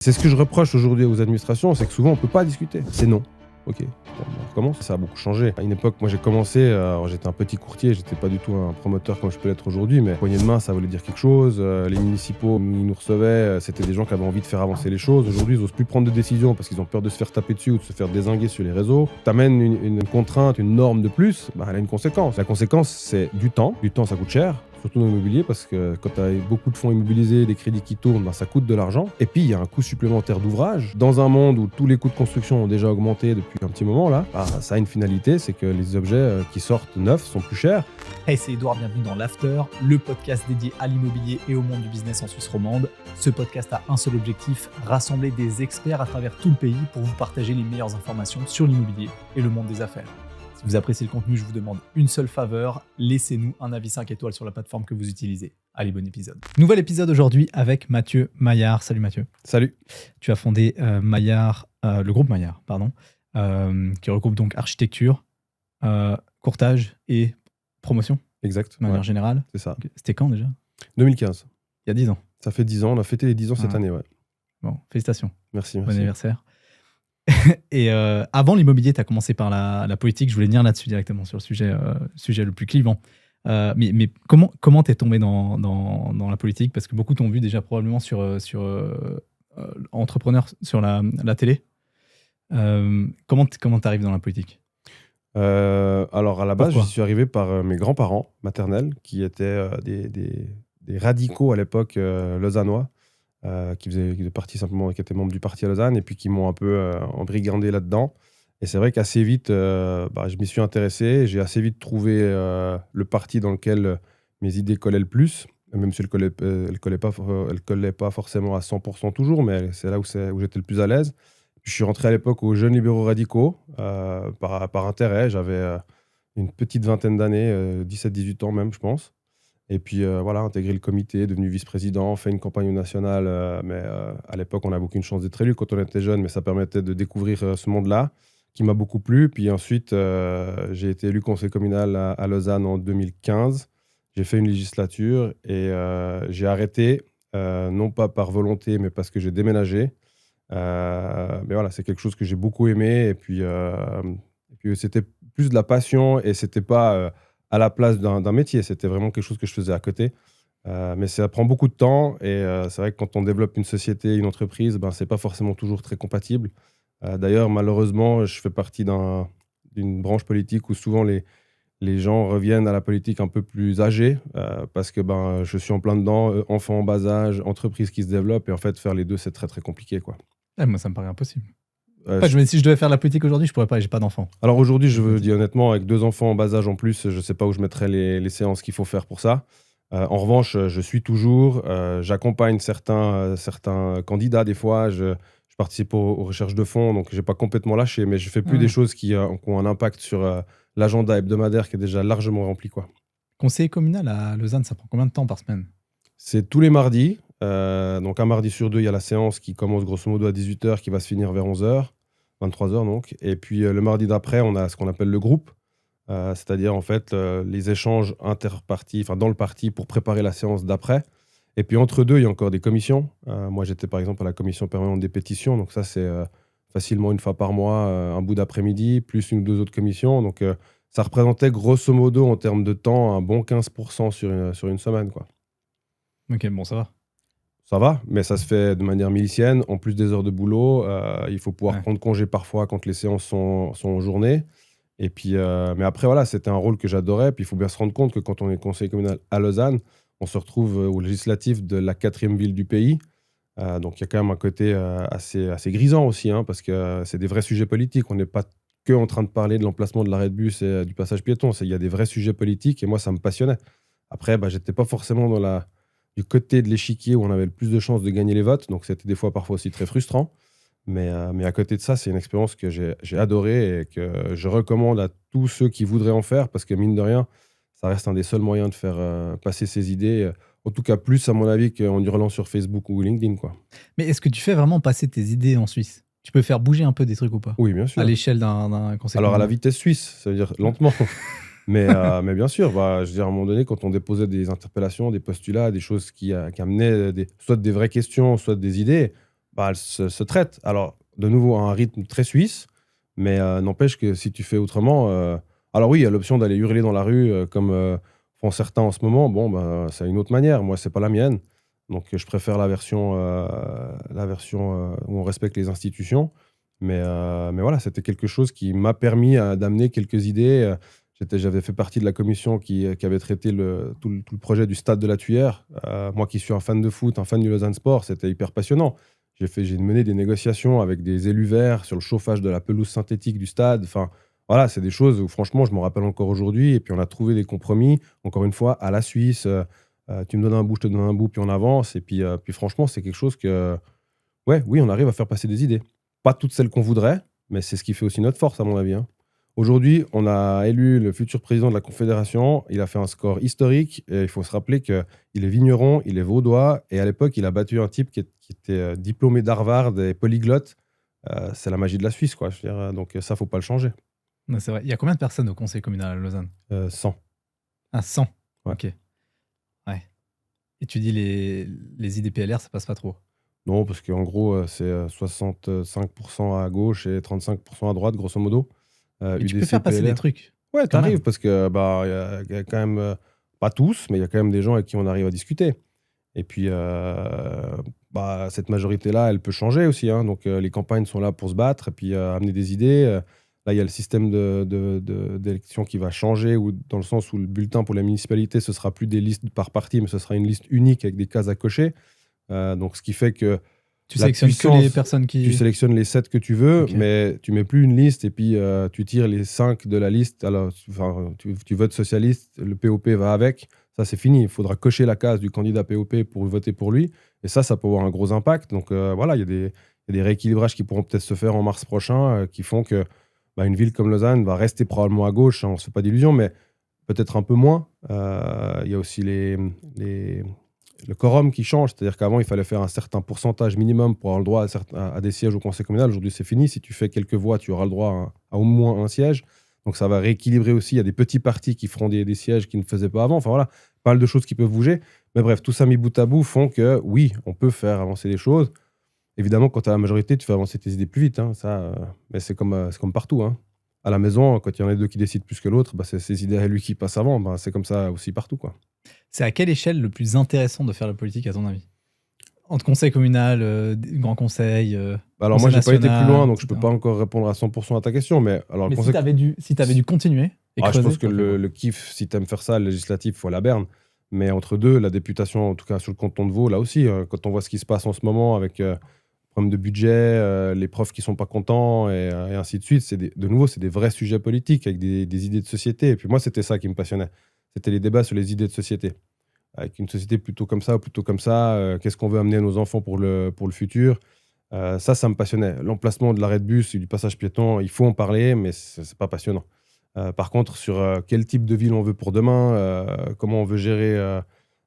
C'est ce que je reproche aujourd'hui aux administrations, c'est que souvent on peut pas discuter. C'est non. Ok, on recommence. Ça a beaucoup changé. À une époque, moi j'ai commencé, alors j'étais un petit courtier, j'étais pas du tout un promoteur comme je peux l'être aujourd'hui, mais poignée de main, ça voulait dire quelque chose. Les municipaux, ils nous recevaient, c'était des gens qui avaient envie de faire avancer les choses. Aujourd'hui, ils osent plus prendre de décisions parce qu'ils ont peur de se faire taper dessus ou de se faire dézinguer sur les réseaux. T'amènes une contrainte, une norme de plus, elle a une conséquence. La conséquence, c'est du temps. Du temps, ça coûte cher. Surtout dans l'immobilier, parce que quand tu as beaucoup de fonds immobilisés, des crédits qui tournent, ça coûte de l'argent. Et puis, il y a un coût supplémentaire d'ouvrage. Dans un monde où tous les coûts de construction ont déjà augmenté depuis un petit moment, là, ça a une finalité, c'est que les objets qui sortent neufs sont plus chers. Hey, c'est Edouard, bienvenue dans l'After, le podcast dédié à l'immobilier et au monde du business en Suisse romande. Ce podcast a un seul objectif, rassembler des experts à travers tout le pays pour vous partager les meilleures informations sur l'immobilier et le monde des affaires. Si vous appréciez le contenu, je vous demande une seule faveur, laissez-nous un avis 5 étoiles sur la plateforme que vous utilisez. Allez, bon épisode. Nouvel épisode aujourd'hui avec Mathieu Maillard. Salut Mathieu. Salut. Tu as fondé Maillard, le groupe Maillard, qui regroupe donc architecture, courtage et promotion. Exact. De manière générale. C'est ça. C'était quand déjà ? 2015. Il y a 10 ans. Ça fait 10 ans, on a fêté les 10 ans cette année, ouais. Bon, félicitations. Merci. Bon anniversaire. Et avant l'immobilier, tu as commencé par la politique. Je voulais venir là-dessus directement sur le sujet le plus clivant. Mais comment t'es tombé dans la politique ? Parce que beaucoup t'ont vu déjà probablement sur entrepreneur sur la télé. Comment t'arrives dans la politique ? Alors à la base, Pourquoi ? j'y suis arrivé par mes grands-parents maternels qui étaient des radicaux à l'époque lausannois. Qui étaient membres du parti à Lausanne et puis qui m'ont un peu embrigandé là-dedans. Et c'est vrai qu'assez vite, je m'y suis intéressé. J'ai assez vite trouvé le parti dans lequel mes idées collaient le plus, même si elles collaient pas forcément à 100% toujours, mais c'est là où j'étais le plus à l'aise. Puis je suis rentré à l'époque aux Jeunes libéraux radicaux par intérêt. J'avais une petite vingtaine d'années, 17-18 ans même, je pense. Et puis intégré le comité, devenu vice-président, fait une campagne nationale. Mais à l'époque, on n'avait aucune chance d'être élu quand on était jeune, mais ça permettait de découvrir ce monde-là, qui m'a beaucoup plu. Puis ensuite, j'ai été élu conseiller communal à Lausanne en 2015. J'ai fait une législature et j'ai arrêté, non pas par volonté, mais parce que j'ai déménagé. Mais voilà, c'est quelque chose que j'ai beaucoup aimé. Et puis c'était plus de la passion et c'était pas à la place d'un métier. C'était vraiment quelque chose que je faisais à côté. Mais ça prend beaucoup de temps et c'est vrai que quand on développe une société, une entreprise, c'est pas forcément toujours très compatible. D'ailleurs, malheureusement, je fais partie d'une branche politique où souvent les gens reviennent à la politique un peu plus âgés parce que je suis en plein dedans, enfants en bas âge, entreprise qui se développe et en fait, faire les deux, c'est très très compliqué, quoi. Moi, ça me paraît impossible. Si je devais faire la politique aujourd'hui, je pourrais pas, j'ai pas d'enfant. Alors aujourd'hui, je vous dis honnêtement, avec 2 enfants en bas âge en plus, je sais pas où je mettrais les séances qu'il faut faire pour ça. En revanche, je suis toujours, j'accompagne certains candidats des fois, je participe aux recherches de fonds, donc j'ai pas complètement lâché, mais je fais plus des choses qui ont un impact sur l'agenda hebdomadaire qui est déjà largement rempli, quoi. Conseiller communal à Lausanne, ça prend combien de temps par semaine ? C'est tous les mardis. Donc un mardi sur 2, il y a la séance qui commence grosso modo à 18h, qui va se finir vers 11h, 23h donc. Et puis le mardi d'après, on a ce qu'on appelle le groupe, c'est-à-dire en fait les échanges interpartis, dans le parti pour préparer la séance d'après. Et puis entre deux, il y a encore des commissions. Moi, j'étais par exemple à la commission permanente des pétitions, donc ça c'est facilement une fois par mois, un bout d'après-midi, plus une ou 2 autres commissions. Donc ça représentait grosso modo en termes de temps un bon 15% sur une semaine, quoi. Ok, bon, ça va. Ça va, mais ça se fait de manière milicienne. En plus des heures de boulot, il faut pouvoir prendre congé parfois quand les séances sont en journée. Et puis, mais après, voilà, c'était un rôle que j'adorais. Puis il faut bien se rendre compte que quand on est conseiller communal à Lausanne, on se retrouve au législatif de la 4e ville du pays. Donc il y a quand même un côté assez grisant aussi, parce que c'est des vrais sujets politiques. On n'est pas que en train de parler de l'emplacement de l'arrêt de bus et du passage piéton. Il y a des vrais sujets politiques et moi, ça me passionnait. Après, j'étais pas forcément du côté de l'échiquier où on avait le plus de chances de gagner les votes, donc c'était des fois parfois aussi très frustrant. Mais à côté de ça, c'est une expérience que j'ai adorée et que je recommande à tous ceux qui voudraient en faire, parce que mine de rien, ça reste un des seuls moyens de faire passer ses idées, en tout cas plus à mon avis qu'en hurlant sur Facebook ou LinkedIn, quoi. Mais est-ce que tu fais vraiment passer tes idées en Suisse ? Tu peux faire bouger un peu des trucs ou pas ? Oui, bien sûr. À l'échelle d'un conseil Alors à la communal. vitesse suisse, ça veut dire lentement. Mais bien sûr, je veux dire, à un moment donné, quand on déposait des interpellations, des postulats, des choses qui amenaient soit des vraies questions, soit des idées, Bah, elles se traitent. Alors, de nouveau, à un rythme très suisse, mais n'empêche que si tu fais autrement. Alors, oui, il y a l'option d'aller hurler dans la rue, comme font certains en ce moment. Bon, bah, c'est une autre manière. Moi, c'est pas la mienne. Donc, je préfère la version où on respecte les institutions. Mais voilà, c'était quelque chose qui m'a permis d'amener quelques idées. J'avais fait partie de la commission qui avait traité tout le projet du stade de la Tuyère. Moi qui suis un fan de foot, un fan du Lausanne Sport, c'était hyper passionnant. J'ai mené des négociations avec des élus verts sur le chauffage de la pelouse synthétique du stade. Enfin, voilà, c'est des choses où franchement, je me rappelle encore aujourd'hui. Et puis, on a trouvé des compromis, encore une fois, à la Suisse. Tu me donnes un bout, je te donne un bout, puis on avance. Et puis franchement, c'est quelque chose que, ouais, oui, on arrive à faire passer des idées. Pas toutes celles qu'on voudrait, mais c'est ce qui fait aussi notre force, à mon avis, hein. Aujourd'hui, on a élu le futur président de la Confédération. Il a fait un score historique. Et il faut se rappeler qu'il est vigneron, il est vaudois. Et à l'époque, il a battu un type qui était diplômé d'Harvard et polyglotte. C'est la magie de la Suisse, quoi. Je veux dire, donc ça, faut pas le changer. Non, c'est vrai. Il y a combien de personnes au conseil communal à Lausanne? 100. Ah, 100. Ouais. Ok. Ouais. Et tu dis les IDPLR, ça passe pas trop. Non, parce qu'en gros, c'est 65% à gauche et 35% à droite, grosso modo. Mais tu peux UDC, faire passer des PLR. trucs. Ouais, Quand t'arrives même. parce que bah il y a quand même pas tous, mais il y a quand même des gens avec qui on arrive à discuter. Et puis bah cette majorité-là, elle peut changer aussi, hein. Donc les campagnes sont là pour se battre et puis amener des idées. Là, il y a le système d'élection qui va changer, ou dans le sens où le bulletin pour la municipalité, ce sera plus des listes par parti, mais ce sera une liste unique avec des cases à cocher. Donc ce qui fait que Tu la sélectionnes que puissance, les personnes tu qui. sélectionnes les 7 que tu veux, Ok. mais tu mets plus une liste et puis tu tires les 5 de la liste. Alors, enfin, tu votes socialiste, le POP va avec. Ça, c'est fini. Il faudra cocher la case du candidat POP pour voter pour lui. Et ça peut avoir un gros impact. Donc voilà, il y a des rééquilibrages qui pourront peut-être se faire en mars prochain, qui font que bah, une ville comme Lausanne va rester probablement à gauche, hein, on ne se fait pas d'illusions, mais peut-être un peu moins. Il y a aussi le quorum qui change, c'est-à-dire qu'avant, il fallait faire un certain pourcentage minimum pour avoir le droit à des sièges au conseil communal. Aujourd'hui, c'est fini. Si tu fais quelques voix, tu auras le droit à au moins un siège. Donc, ça va rééquilibrer aussi. Il y a des petits partis qui feront des sièges qu'ils ne faisaient pas avant. Enfin, voilà, pas mal de choses qui peuvent bouger. Mais bref, tout ça mis bout à bout font que, oui, on peut faire avancer les choses. Évidemment, quand tu as la majorité, tu fais avancer tes idées plus vite, hein, mais c'est comme partout, hein. À la maison, quand il y en a deux qui décident plus que l'autre, bah, c'est ses idées à lui qui passent avant. Bah, c'est comme ça aussi partout, quoi. C'est à quelle échelle le plus intéressant de faire la politique, à ton avis? Entre conseil communal, grand conseil, Alors conseil moi, j'ai pas été plus national, loin, donc je peux etc. pas encore répondre à 100% à ta question. Mais alors, le Mais conseil... si t'avais dû continuer et je creuser, pense que t'aurais fait quoi? le kiff, si tu aimes faire ça, le législatif, faut aller à Berne. Mais entre deux, la députation, en tout cas sur le canton de Vaud, là aussi, quand on voit ce qui se passe en ce moment avec problème de budget, les profs qui sont pas contents et ainsi de suite, de nouveau, c'est des vrais sujets politiques avec des idées de société. Et puis moi, c'était ça qui me passionnait. C'était les débats sur les idées de société. Avec une société plutôt comme ça ou plutôt comme ça, qu'est-ce qu'on veut amener à nos enfants pour le futur. Ça me passionnait. L'emplacement de l'arrêt de bus et du passage piéton, il faut en parler, mais c'est pas passionnant. Par contre, sur quel type de ville on veut pour demain, comment on veut gérer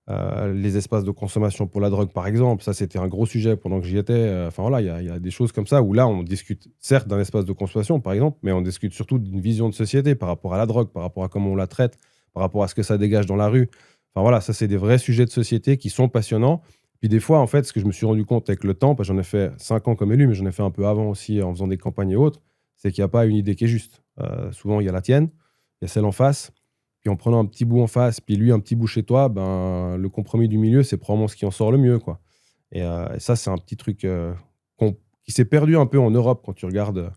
les espaces de consommation pour la drogue, par exemple, ça, c'était un gros sujet pendant que j'y étais. Enfin voilà, il y a des choses comme ça où là, on discute certes d'un espace de consommation, par exemple, mais on discute surtout d'une vision de société par rapport à la drogue, par rapport à comment on la traite, par rapport à ce que ça dégage dans la rue. Enfin voilà, ça, c'est des vrais sujets de société qui sont passionnants. Puis des fois, en fait, ce que je me suis rendu compte avec le temps, parce que j'en ai fait 5 ans comme élu, mais j'en ai fait un peu avant aussi en faisant des campagnes et autres, c'est qu'il n'y a pas une idée qui est juste. Souvent, il y a la tienne, il y a celle en face, puis en prenant un petit bout en face, puis lui un petit bout chez toi, ben, le compromis du milieu, c'est probablement ce qui en sort le mieux, quoi. Et ça, c'est un petit truc qui s'est perdu un peu en Europe quand tu regardes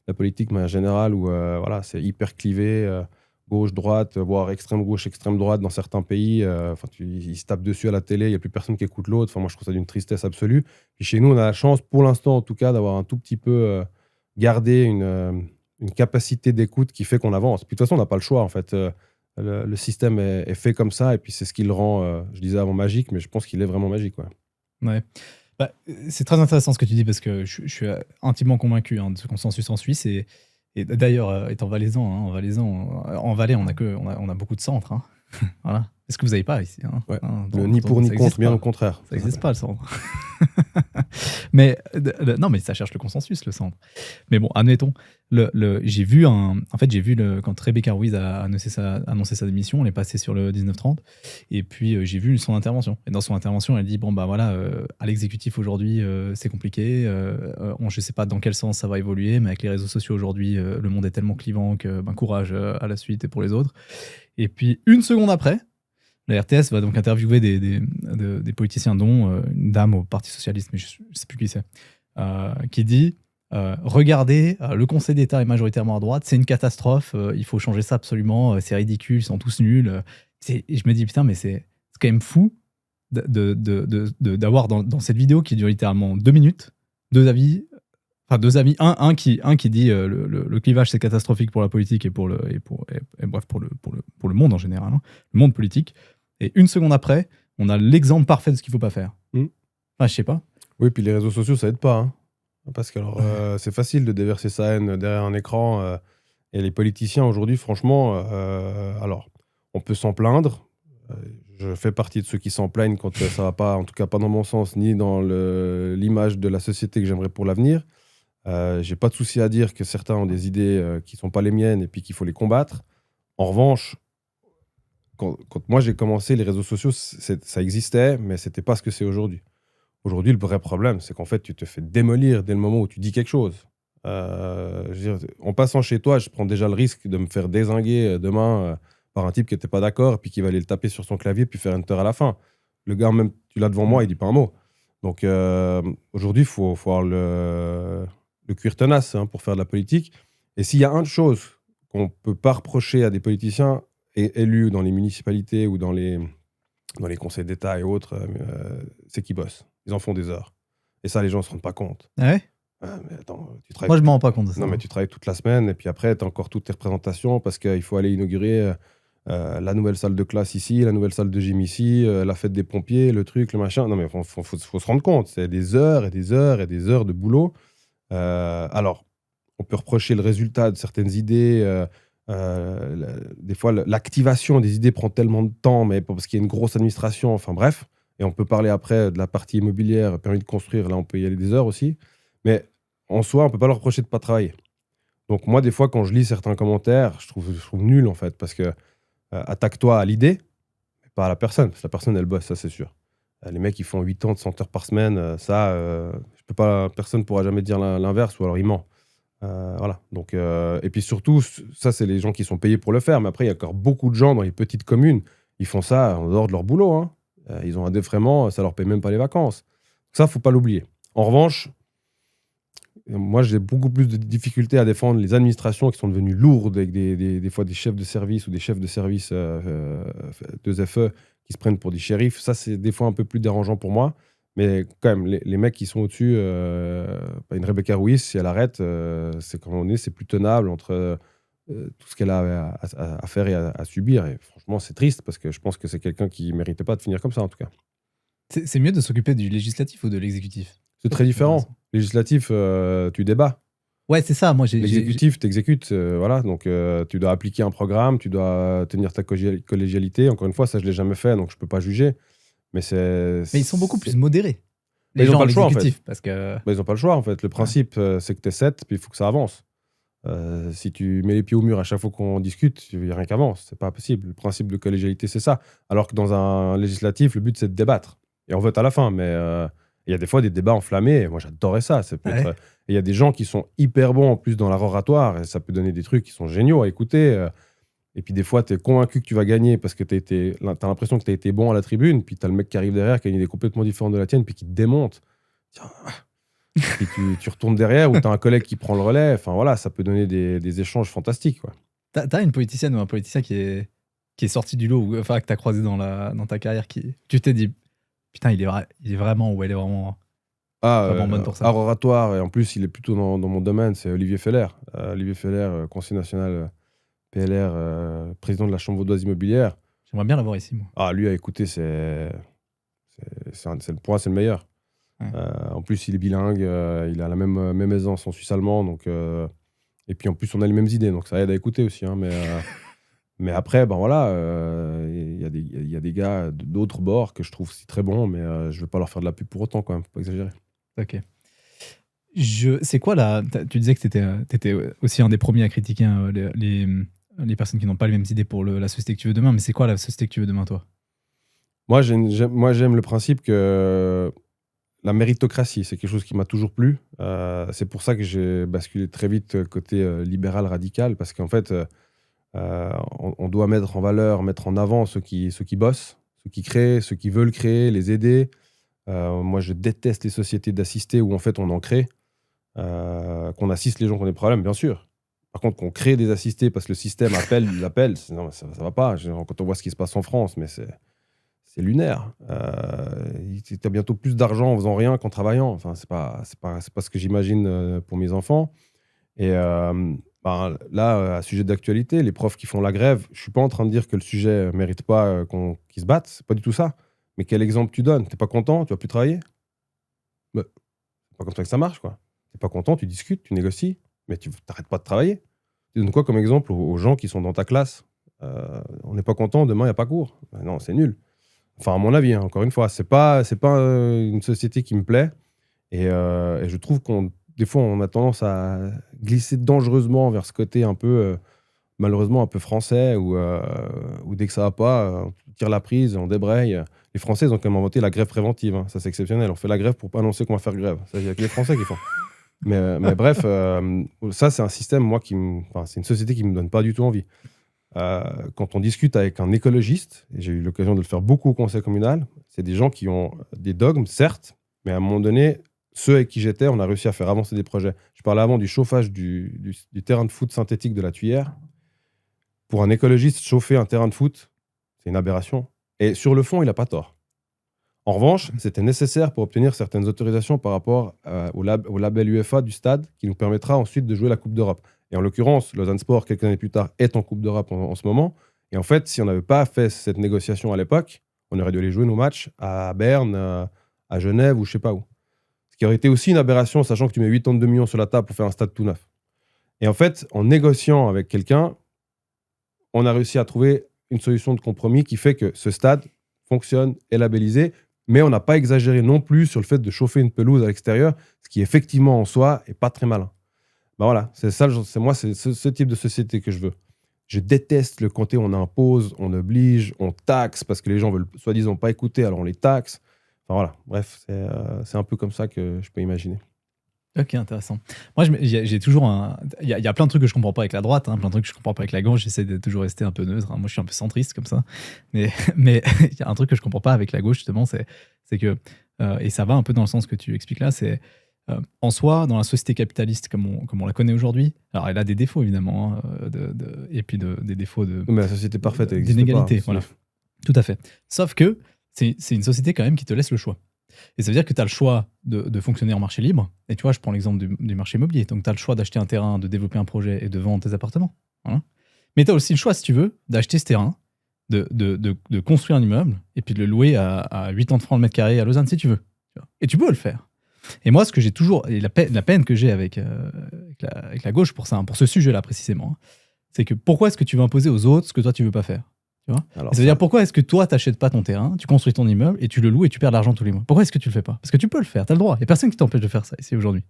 la politique, mais en général, où voilà, c'est hyper clivé, gauche, droite, voire extrême gauche, extrême droite dans certains pays. Enfin, ils se tapent dessus à la télé, il n'y a plus personne qui écoute l'autre. Enfin, moi, je trouve ça d'une tristesse absolue. Puis chez nous, on a la chance, pour l'instant en tout cas, d'avoir un tout petit peu gardé une capacité d'écoute qui fait qu'on avance. Puis de toute façon, on n'a pas le choix, en fait. Le système est fait comme ça, et puis c'est ce qui le rend, je disais avant, magique, mais je pense qu'il est vraiment magique, ouais. Ouais. Bah, c'est très intéressant ce que tu dis, parce que je suis intimement convaincu de ce consensus en Suisse. Et d'ailleurs, étant valaisan, en Valais, on a beaucoup de centres. Hein. Voilà. C'est ce que vous n'avez pas ici. Hein, Ouais. hein, Ni pour ni contre, bien pas. au contraire. Ça n'existe pas, le centre. Mais non, mais ça cherche le consensus, le centre. Mais bon, admettons, j'ai vu quand Rebecca Ruiz a annoncé sa démission, on est passé sur le 19-30, et puis j'ai vu son intervention. Et dans son intervention, elle dit bon bah voilà, à l'exécutif aujourd'hui, c'est compliqué. Je sais pas dans quel sens ça va évoluer, mais avec les réseaux sociaux aujourd'hui, le monde est tellement clivant que courage à la suite et pour les autres. Et puis une seconde après, la RTS va donc interviewer des politiciens, dont une dame au Parti Socialiste, mais je ne sais plus qui c'est, qui dit regardez, le Conseil d'État est majoritairement à droite, c'est une catastrophe, il faut changer ça absolument, c'est ridicule, ils sont tous nuls. Et je me dis, putain, mais c'est quand même fou d'avoir dans cette vidéo qui dure littéralement 2 minutes, deux avis. Enfin, deux amis, un qui dit le clivage c'est catastrophique pour la politique et bref pour le monde en général, hein, le monde politique. Et une seconde après, on a l'exemple parfait de ce qu'il faut pas faire. Enfin, je sais pas. Oui, puis les réseaux sociaux, ça aide pas. Hein. Parce que c'est facile de déverser sa haine derrière un écran. Et les politiciens aujourd'hui, franchement, alors, on peut s'en plaindre. Je fais partie de ceux qui s'en plaignent quand ça va pas, en tout cas pas dans mon sens, ni dans l'image de la société que j'aimerais pour l'avenir. J'ai pas de souci à dire que certains ont des idées qui sont pas les miennes et puis qu'il faut les combattre. En revanche, quand moi j'ai commencé, les réseaux sociaux, ça existait, mais c'était pas ce que c'est aujourd'hui. Aujourd'hui, le vrai problème, c'est qu'en fait, tu te fais démolir dès le moment où tu dis quelque chose. Je veux dire, en passant chez toi, je prends déjà le risque de me faire dézinguer demain par un type qui n'était pas d'accord et puis qui va aller le taper sur son clavier puis faire enter à la fin. Le gars, même tu l'as devant moi, il dit pas un mot. Donc aujourd'hui, il faut avoir le cuir tenace pour faire de la politique. Et s'il y a une chose qu'on ne peut pas reprocher à des politiciens élus dans les municipalités ou dans les conseils d'État et autres, c'est qu'ils bossent. Ils en font des heures. Et ça, les gens ne se rendent pas compte. Ah ouais mais attends, tu travailles Moi, je ne m'en rends pas compte de ça. Non, mais tu travailles toute la semaine et puis après, tu as encore toutes tes représentations parce qu'il faut aller inaugurer la nouvelle salle de classe ici, la nouvelle salle de gym ici, la fête des pompiers, le truc, le machin. Non, mais il faut se rendre compte. C'est des heures et des heures et des heures de boulot. Alors, on peut reprocher le résultat de certaines idées. Des fois, l'activation des idées prend tellement de temps, mais parce qu'il y a une grosse administration. Enfin bref. Et on peut parler après de la partie immobilière, permis de construire. Là, on peut y aller des heures aussi. Mais en soi, on ne peut pas leur reprocher de ne pas travailler. Donc moi, des fois, quand je lis certains commentaires, je trouve nul, en fait, parce que attaque-toi à l'idée, mais pas à la personne. Parce que la personne, elle bosse, ça, c'est sûr. Les mecs, ils font 80, 100 heures par semaine. Personne ne pourra jamais dire l'inverse, ou alors il ment. Voilà. Donc, et puis surtout, ça, c'est les gens qui sont payés pour le faire. Mais après, il y a encore beaucoup de gens dans les petites communes. Ils font ça en dehors de leur boulot. Hein. Ils ont un défraiement, ça leur paye même pas les vacances. Ça, faut pas l'oublier. En revanche, moi, j'ai beaucoup plus de difficultés à défendre les administrations qui sont devenues lourdes avec des fois des chefs de service ou des chefs de service 2FE qui se prennent pour des shérifs. Ça, c'est des fois un peu plus dérangeant pour moi. Mais quand même, les mecs qui sont au-dessus, une Rebecca Ruiz, si elle arrête, c'est comme on est, c'est plus tenable entre tout ce qu'elle a à faire et à subir. Et franchement, c'est triste parce que je pense que c'est quelqu'un qui ne méritait pas de finir comme ça, en tout cas. C'est mieux de s'occuper du législatif ou de l'exécutif? C'est très différent. Législatif, tu débats. Ouais, c'est ça. Moi, L'exécutif, t'exécutes. Voilà. Donc, tu dois appliquer un programme, tu dois tenir ta collégialité. Encore une fois, ça, je ne l'ai jamais fait, donc je ne peux pas juger. Mais ils sont beaucoup plus modérés. Les gens, ils n'ont pas le choix, en fait. Parce que... ils n'ont pas le choix, en fait. Le principe, c'est que tu es 7, puis il faut que ça avance. Si tu mets les pieds au mur à chaque fois qu'on discute, il n'y a rien qui avance. C'est pas possible. Le principe de collégialité, c'est ça. Alors que dans un législatif, le but, c'est de débattre. Et on vote à la fin. Mais il y a des fois des débats enflammés. Et moi, j'adorais ça. Il y a des gens qui sont hyper bons, en plus, dans l'art oratoire. Et ça peut donner des trucs qui sont géniaux à écouter. Et puis des fois, tu es convaincu que tu vas gagner parce que tu as l'impression que tu as été bon à la tribune, puis tu as le mec qui arrive derrière, qui a une idée complètement différente de la tienne, puis qui te démonte. Puis tu retournes derrière, ou tu as un collègue qui prend le relais. Enfin voilà, ça peut donner des échanges fantastiques. Tu as une politicienne ou un politicien qui est sorti du lot, enfin que tu as croisé dans ta carrière, tu t'es dit, putain, il est vraiment, ou elle est vraiment bonne pour ça. Art oratoire, et en plus, il est plutôt dans mon domaine, c'est Olivier Feller. Olivier Feller, conseiller national PLR, président de la Chambre vaudoise immobilière. J'aimerais bien l'avoir ici, moi. Ah, lui, à écouter, pour moi, c'est le meilleur. Ouais. En plus, il est bilingue, il a la même aisance en suisse-allemand. Donc, et puis, en plus, on a les mêmes idées, donc ça aide à écouter aussi. Hein, mais après, ben voilà, il y y a des gars d'autres bords que je trouve aussi très bons, mais je ne veux pas leur faire de la pub pour autant, quand même. Faut pas exagérer. Ok. C'est quoi tu disais que tu étais aussi un des premiers à critiquer les personnes qui n'ont pas les mêmes idées pour la société que tu veux demain, mais c'est quoi la société que tu veux demain, toi? Moi, j'aime le principe que la méritocratie, c'est quelque chose qui m'a toujours plu. C'est pour ça que j'ai basculé très vite côté libéral radical, parce qu'en fait, on doit mettre en valeur, mettre en avant ceux qui bossent, ceux qui créent, ceux qui veulent créer, les aider. Moi, je déteste les sociétés d'assistés où en fait on en crée, qu'on assiste les gens qui ont des problèmes, bien sûr. Par contre, qu'on crée des assistés parce que le système l'appelle, non, ça va pas. Quand on voit ce qui se passe en France, mais c'est lunaire. Tu as bientôt plus d'argent en faisant rien qu'en travaillant. Enfin, c'est pas ce que j'imagine pour mes enfants. Et là, à sujet d'actualité, les profs qui font la grève, je suis pas en train de dire que le sujet ne mérite pas qu'ils se battent. C'est pas du tout ça. Mais quel exemple tu donnes? T'es pas content? Tu vas plus travailler? Bah, c'est pas comme ça que ça marche, quoi. T'es pas content, tu discutes, tu négocies, mais tu t'arrêtes pas de travailler. Tu donnes quoi comme exemple aux gens qui sont dans ta classe? On n'est pas content, demain il n'y a pas cours. Ben non, c'est nul. Enfin, à mon avis, hein, encore une fois, c'est pas une société qui me plaît. Et je trouve des fois, on a tendance à glisser dangereusement vers ce côté un peu, malheureusement, un peu français, où dès que ça va pas, on tire la prise, on débraye. Les Français, ils ont quand même inventé la grève préventive. Hein. Ça, c'est exceptionnel. On fait la grève pour pas annoncer qu'on va faire grève. Ça, il n'y a que les Français qui font. Mais bref, ça, c'est un système, moi, c'est une société qui me donne pas du tout envie. Quand on discute avec un écologiste, et j'ai eu l'occasion de le faire beaucoup au conseil communal, c'est des gens qui ont des dogmes, certes, mais à un moment donné, ceux avec qui j'étais, on a réussi à faire avancer des projets. Je parlais avant du chauffage du terrain de foot synthétique de la Tuyère. Pour un écologiste, chauffer un terrain de foot, c'est une aberration. Et sur le fond, il n'a pas tort. En revanche, c'était nécessaire pour obtenir certaines autorisations par rapport au label UEFA du stade, qui nous permettra ensuite de jouer la Coupe d'Europe. Et en l'occurrence, Lausanne Sport, quelques années plus tard, est en Coupe d'Europe en ce moment. Et en fait, si on n'avait pas fait cette négociation à l'époque, on aurait dû aller jouer nos matchs à Berne, à Genève ou je ne sais pas où. Ce qui aurait été aussi une aberration, sachant que tu mets 82 millions sur la table pour faire un stade tout neuf. Et en fait, en négociant avec quelqu'un, on a réussi à trouver une solution de compromis qui fait que ce stade fonctionne, est labellisé, mais on n'a pas exagéré non plus sur le fait de chauffer une pelouse à l'extérieur, ce qui effectivement en soi est pas très malin. Ben voilà, c'est ça, c'est ce type de société que je veux. Je déteste le côté on impose, on oblige, on taxe, parce que les gens veulent soi-disant pas écouter, alors on les taxe. Enfin voilà, bref, c'est un peu comme ça que je peux imaginer. Ok, intéressant. Moi, j'ai toujours il y a plein de trucs que je comprends pas avec la droite, hein, plein de trucs que je comprends pas avec la gauche. J'essaie de toujours rester un peu neutre. Hein. Moi, je suis un peu centriste comme ça. Mais il y a un truc que je comprends pas avec la gauche, justement, c'est que, et ça va un peu dans le sens que tu expliques là, c'est en soi, dans la société capitaliste comme on la connaît aujourd'hui, alors elle a des défauts évidemment, hein, et puis des défauts de. Mais la société parfaite, elle existe d'inégalité, pas. voilà. Tout à fait. Sauf que c'est une société quand même qui te laisse le choix. Et ça veut dire que tu as le choix de fonctionner en marché libre. Et tu vois, je prends l'exemple du marché immobilier. Donc, tu as le choix d'acheter un terrain, de développer un projet et de vendre tes appartements. Voilà. Mais tu as aussi le choix, si tu veux, d'acheter ce terrain, de construire un immeuble et puis de le louer à 80 francs le mètre carré à Lausanne, si tu veux. Et tu peux le faire. Et moi, ce que j'ai toujours, et la peine que j'ai avec la gauche pour ce sujet-là précisément, hein, c'est que pourquoi est-ce que tu veux imposer aux autres ce que toi, tu veux pas faire? Alors, ça veut dire pourquoi est-ce que toi t'achètes pas ton terrain, tu construis ton immeuble et tu le loues et tu perds de l'argent tous les mois? Pourquoi est-ce que tu le fais pas? Parce que tu peux le faire, t'as le droit. Il y a personne qui t'empêche de faire ça ici aujourd'hui.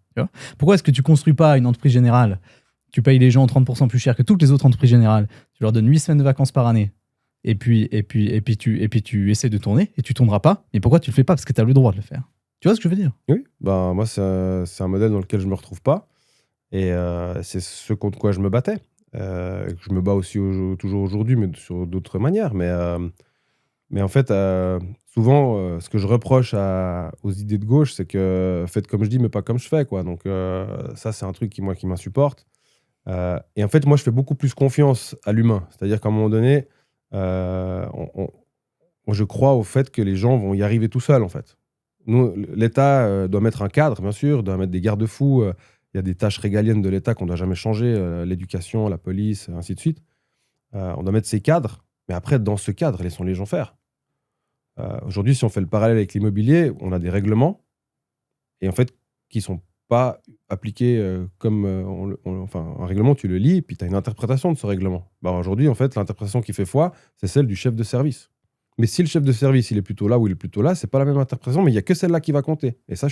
Pourquoi est-ce que tu construis pas une entreprise générale, tu payes les gens 30% plus cher que toutes les autres entreprises générales, tu leur donnes 8 semaines de vacances par année et puis tu essaies de tourner et tu tourneras pas? Mais pourquoi tu le fais pas? Parce que tu as le droit de le faire. Tu vois ce que je veux dire? Oui, ben moi c'est un modèle dans lequel je me retrouve pas et c'est ce contre quoi je me battais. Je me bats aussi toujours aujourd'hui, mais sur d'autres manières. Mais en fait, souvent, ce que je reproche aux idées de gauche, c'est que faites comme je dis, mais pas comme je fais, quoi. Donc ça, c'est un truc qui m'insupporte. Et en fait, moi, je fais beaucoup plus confiance à l'humain. C'est-à-dire qu'à un moment donné, moi, je crois au fait que les gens vont y arriver tout seuls, en fait. Nous, l'État doit mettre un cadre, bien sûr, doit mettre des garde-fous. Il y a des tâches régaliennes de l'État qu'on ne doit jamais changer, l'éducation, la police, ainsi de suite. On doit mettre ces cadres, mais après, dans ce cadre, laissons les gens faire. Aujourd'hui, si on fait le parallèle avec l'immobilier, on a des règlements, et en fait, qui ne sont pas appliqués comme... enfin, un règlement, tu le lis, puis tu as une interprétation de ce règlement. Bah, aujourd'hui, en fait, l'interprétation qui fait foi, c'est celle du chef de service. Mais si le chef de service, il est plutôt là ou il est plutôt là, c'est pas la même interprétation, mais il y a que celle-là qui va compter. Et ça,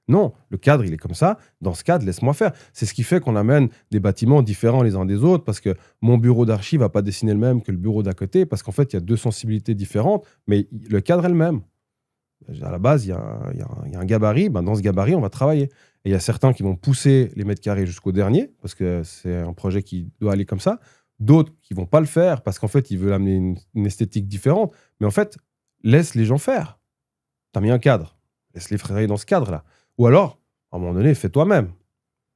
non, le cadre, il est comme ça. Dans ce cadre, laisse-moi faire. C'est ce qui fait qu'on amène des bâtiments différents les uns des autres, parce que mon bureau d'archi va pas dessiner le même que le bureau d'à côté, parce qu'en fait, il y a 2 sensibilités différentes, mais le cadre est le même. À la base, il y a un gabarit. Ben, dans ce gabarit, on va travailler. Et il y a certains qui vont pousser les mètres carrés jusqu'au dernier, parce que c'est un projet qui doit aller comme ça. D'autres qui vont pas le faire, parce qu'en fait, ils veulent amener une esthétique différente. Mais en fait, laisse les gens faire. Tu as mis un cadre. Laisse-les travailler dans ce cadre-là. Ou alors, à un moment donné, fais toi-même.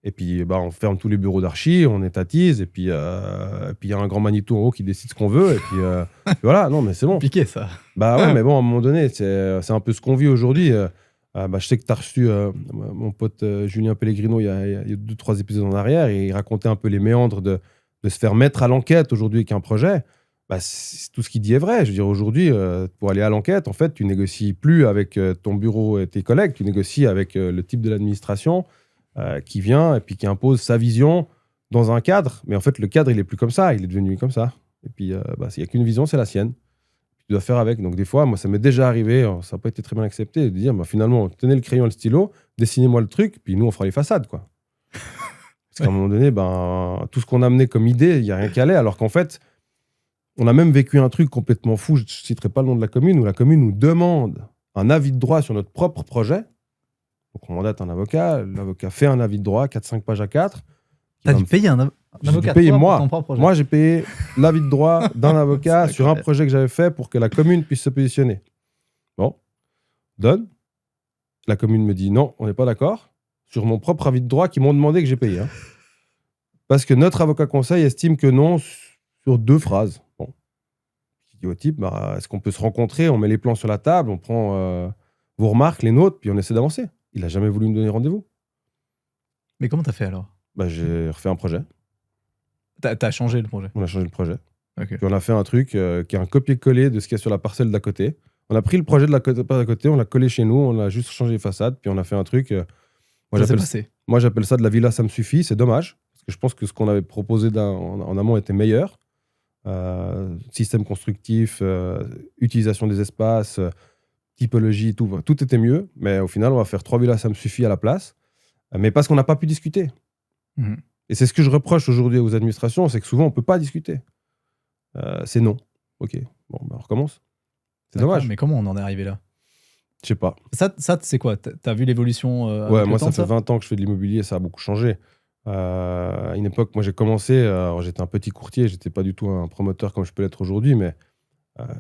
Et puis, on ferme tous les bureaux d'archi, on étatise, et puis il y a un grand Manitou en haut qui décide ce qu'on veut, et puis voilà, non, mais c'est bon. Compliqué, ça. Ouais, mais bon, à un moment donné, c'est un peu ce qu'on vit aujourd'hui. Je sais que tu as reçu mon pote Julien Pellegrino il y a 2-3 épisodes en arrière, et il racontait un peu les méandres de se faire mettre à l'enquête aujourd'hui avec un projet. Tout ce qu'il dit est vrai. Je veux dire, aujourd'hui, pour aller à l'enquête, en fait, tu négocies plus avec ton bureau et tes collègues, tu négocies avec le type de l'administration qui vient et puis qui impose sa vision dans un cadre. Mais en fait, le cadre, il est plus comme ça, il est devenu comme ça. Et puis, s'il n'y a qu'une vision, c'est la sienne. Tu dois faire avec. Donc, des fois, moi, ça m'est déjà arrivé, ça n'a pas été très bien accepté, de dire, finalement, tenez le crayon et le stylo, dessinez-moi le truc, puis nous, on fera les façades, quoi. Parce qu'à un moment donné, tout ce qu'on a amené comme idée, il n'y a rien qu'à aller, alors qu'en fait, on a même vécu un truc complètement fou, je ne citerai pas le nom de la commune, où la commune nous demande un avis de droit sur notre propre projet. Donc on mandate un avocat, l'avocat fait un avis de droit, 4-5 pages à 4. T'as dû payer un avocat pour ton moi. propre projet. Moi, j'ai payé l'avis de droit d'un avocat sur un projet que j'avais fait pour que la commune puisse se positionner. Bon, donne. La commune me dit non, on n'est pas d'accord. Sur mon propre avis de droit qu'ils m'ont demandé que j'ai payé. Parce que notre avocat conseil estime que non sur 2 phrases. Bon. Je dis au type, est-ce qu'on peut se rencontrer, on met les plans sur la table, on prend vos remarques, les nôtres, puis on essaie d'avancer. Il n'a jamais voulu me donner rendez-vous. Mais comment t'as fait alors ? J'ai refait un projet. T'as changé le projet ? On a changé le projet. Okay. Puis on a fait un truc qui est un copier-coller de ce qu'il y a sur la parcelle d'à côté. On a pris le projet de la d'à côté, on l'a collé chez nous, on a juste changé les façades, puis on a fait un truc. Moi, j'appelle ça de la villa, ça me suffit. C'est dommage, parce que je pense que ce qu'on avait proposé en amont était meilleur. Système constructif, utilisation des espaces, typologie, tout était mieux. Mais au final, on va faire 3 villas, ça me suffit à la place. Mais parce qu'on n'a pas pu discuter. Mmh. Et c'est ce que je reproche aujourd'hui aux administrations, c'est que souvent, on ne peut pas discuter. C'est non. Ok, bon, on recommence. C'est dommage. Mais comment on en est arrivé là ? Je sais pas. Ça c'est quoi ? T'as vu l'évolution Ouais, moi, ça fait 20 ans que je fais de l'immobilier, ça a beaucoup changé. À une époque, moi, j'ai commencé, alors j'étais un petit courtier, j'étais pas du tout un promoteur comme je peux l'être aujourd'hui, mais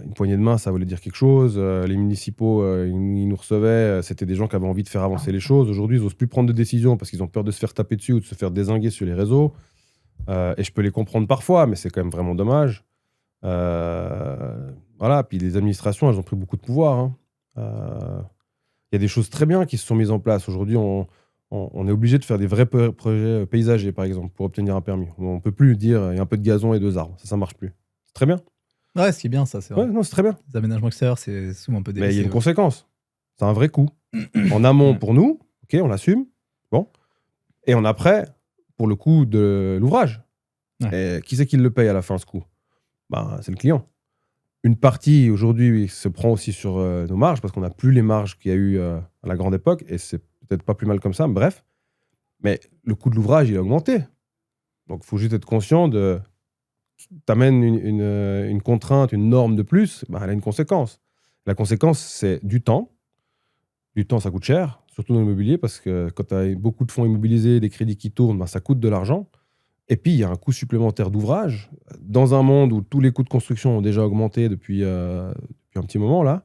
une poignée de main, ça voulait dire quelque chose. Les municipaux, ils nous recevaient, c'était des gens qui avaient envie de faire avancer les choses. Aujourd'hui, ils n'osent plus prendre de décisions parce qu'ils ont peur de se faire taper dessus ou de se faire dézinguer sur les réseaux. Et je peux les comprendre parfois, mais c'est quand même vraiment dommage. Voilà, puis les administrations, elles ont pris beaucoup de pouvoir. Il y a des choses très bien qui se sont mises en place. Aujourd'hui, on est obligé de faire des vrais projets paysagers, par exemple, pour obtenir un permis. On ne peut plus dire il y a un peu de gazon et 2 arbres. Ça marche plus. C'est très bien. Ouais, ce qui est bien, ça, c'est vrai. Ouais, non, c'est très bien. Les aménagements extérieurs, c'est souvent un peu délaissé. Mais il y a une conséquence. C'est un vrai coût. En amont, pour nous, ok, on l'assume. Bon. Et en après, pour le coût de l'ouvrage. Ouais. Et qui c'est qui le paye à la fin, ce coût ? C'est le client. Une partie, aujourd'hui, se prend aussi sur nos marges, parce qu'on n'a plus les marges qu'il y a eu à la grande époque, et c'est peut-être pas plus mal comme ça, bref. Mais le coût de l'ouvrage, il a augmenté. Donc, il faut juste être conscient de... T'amènes une contrainte, une norme de plus, elle a une conséquence. La conséquence, c'est du temps. Du temps, ça coûte cher, surtout dans l'immobilier, parce que quand tu as beaucoup de fonds immobilisés, des crédits qui tournent, ça coûte de l'argent. Et puis, il y a un coût supplémentaire d'ouvrage. Dans un monde où tous les coûts de construction ont déjà augmenté depuis un petit moment, là,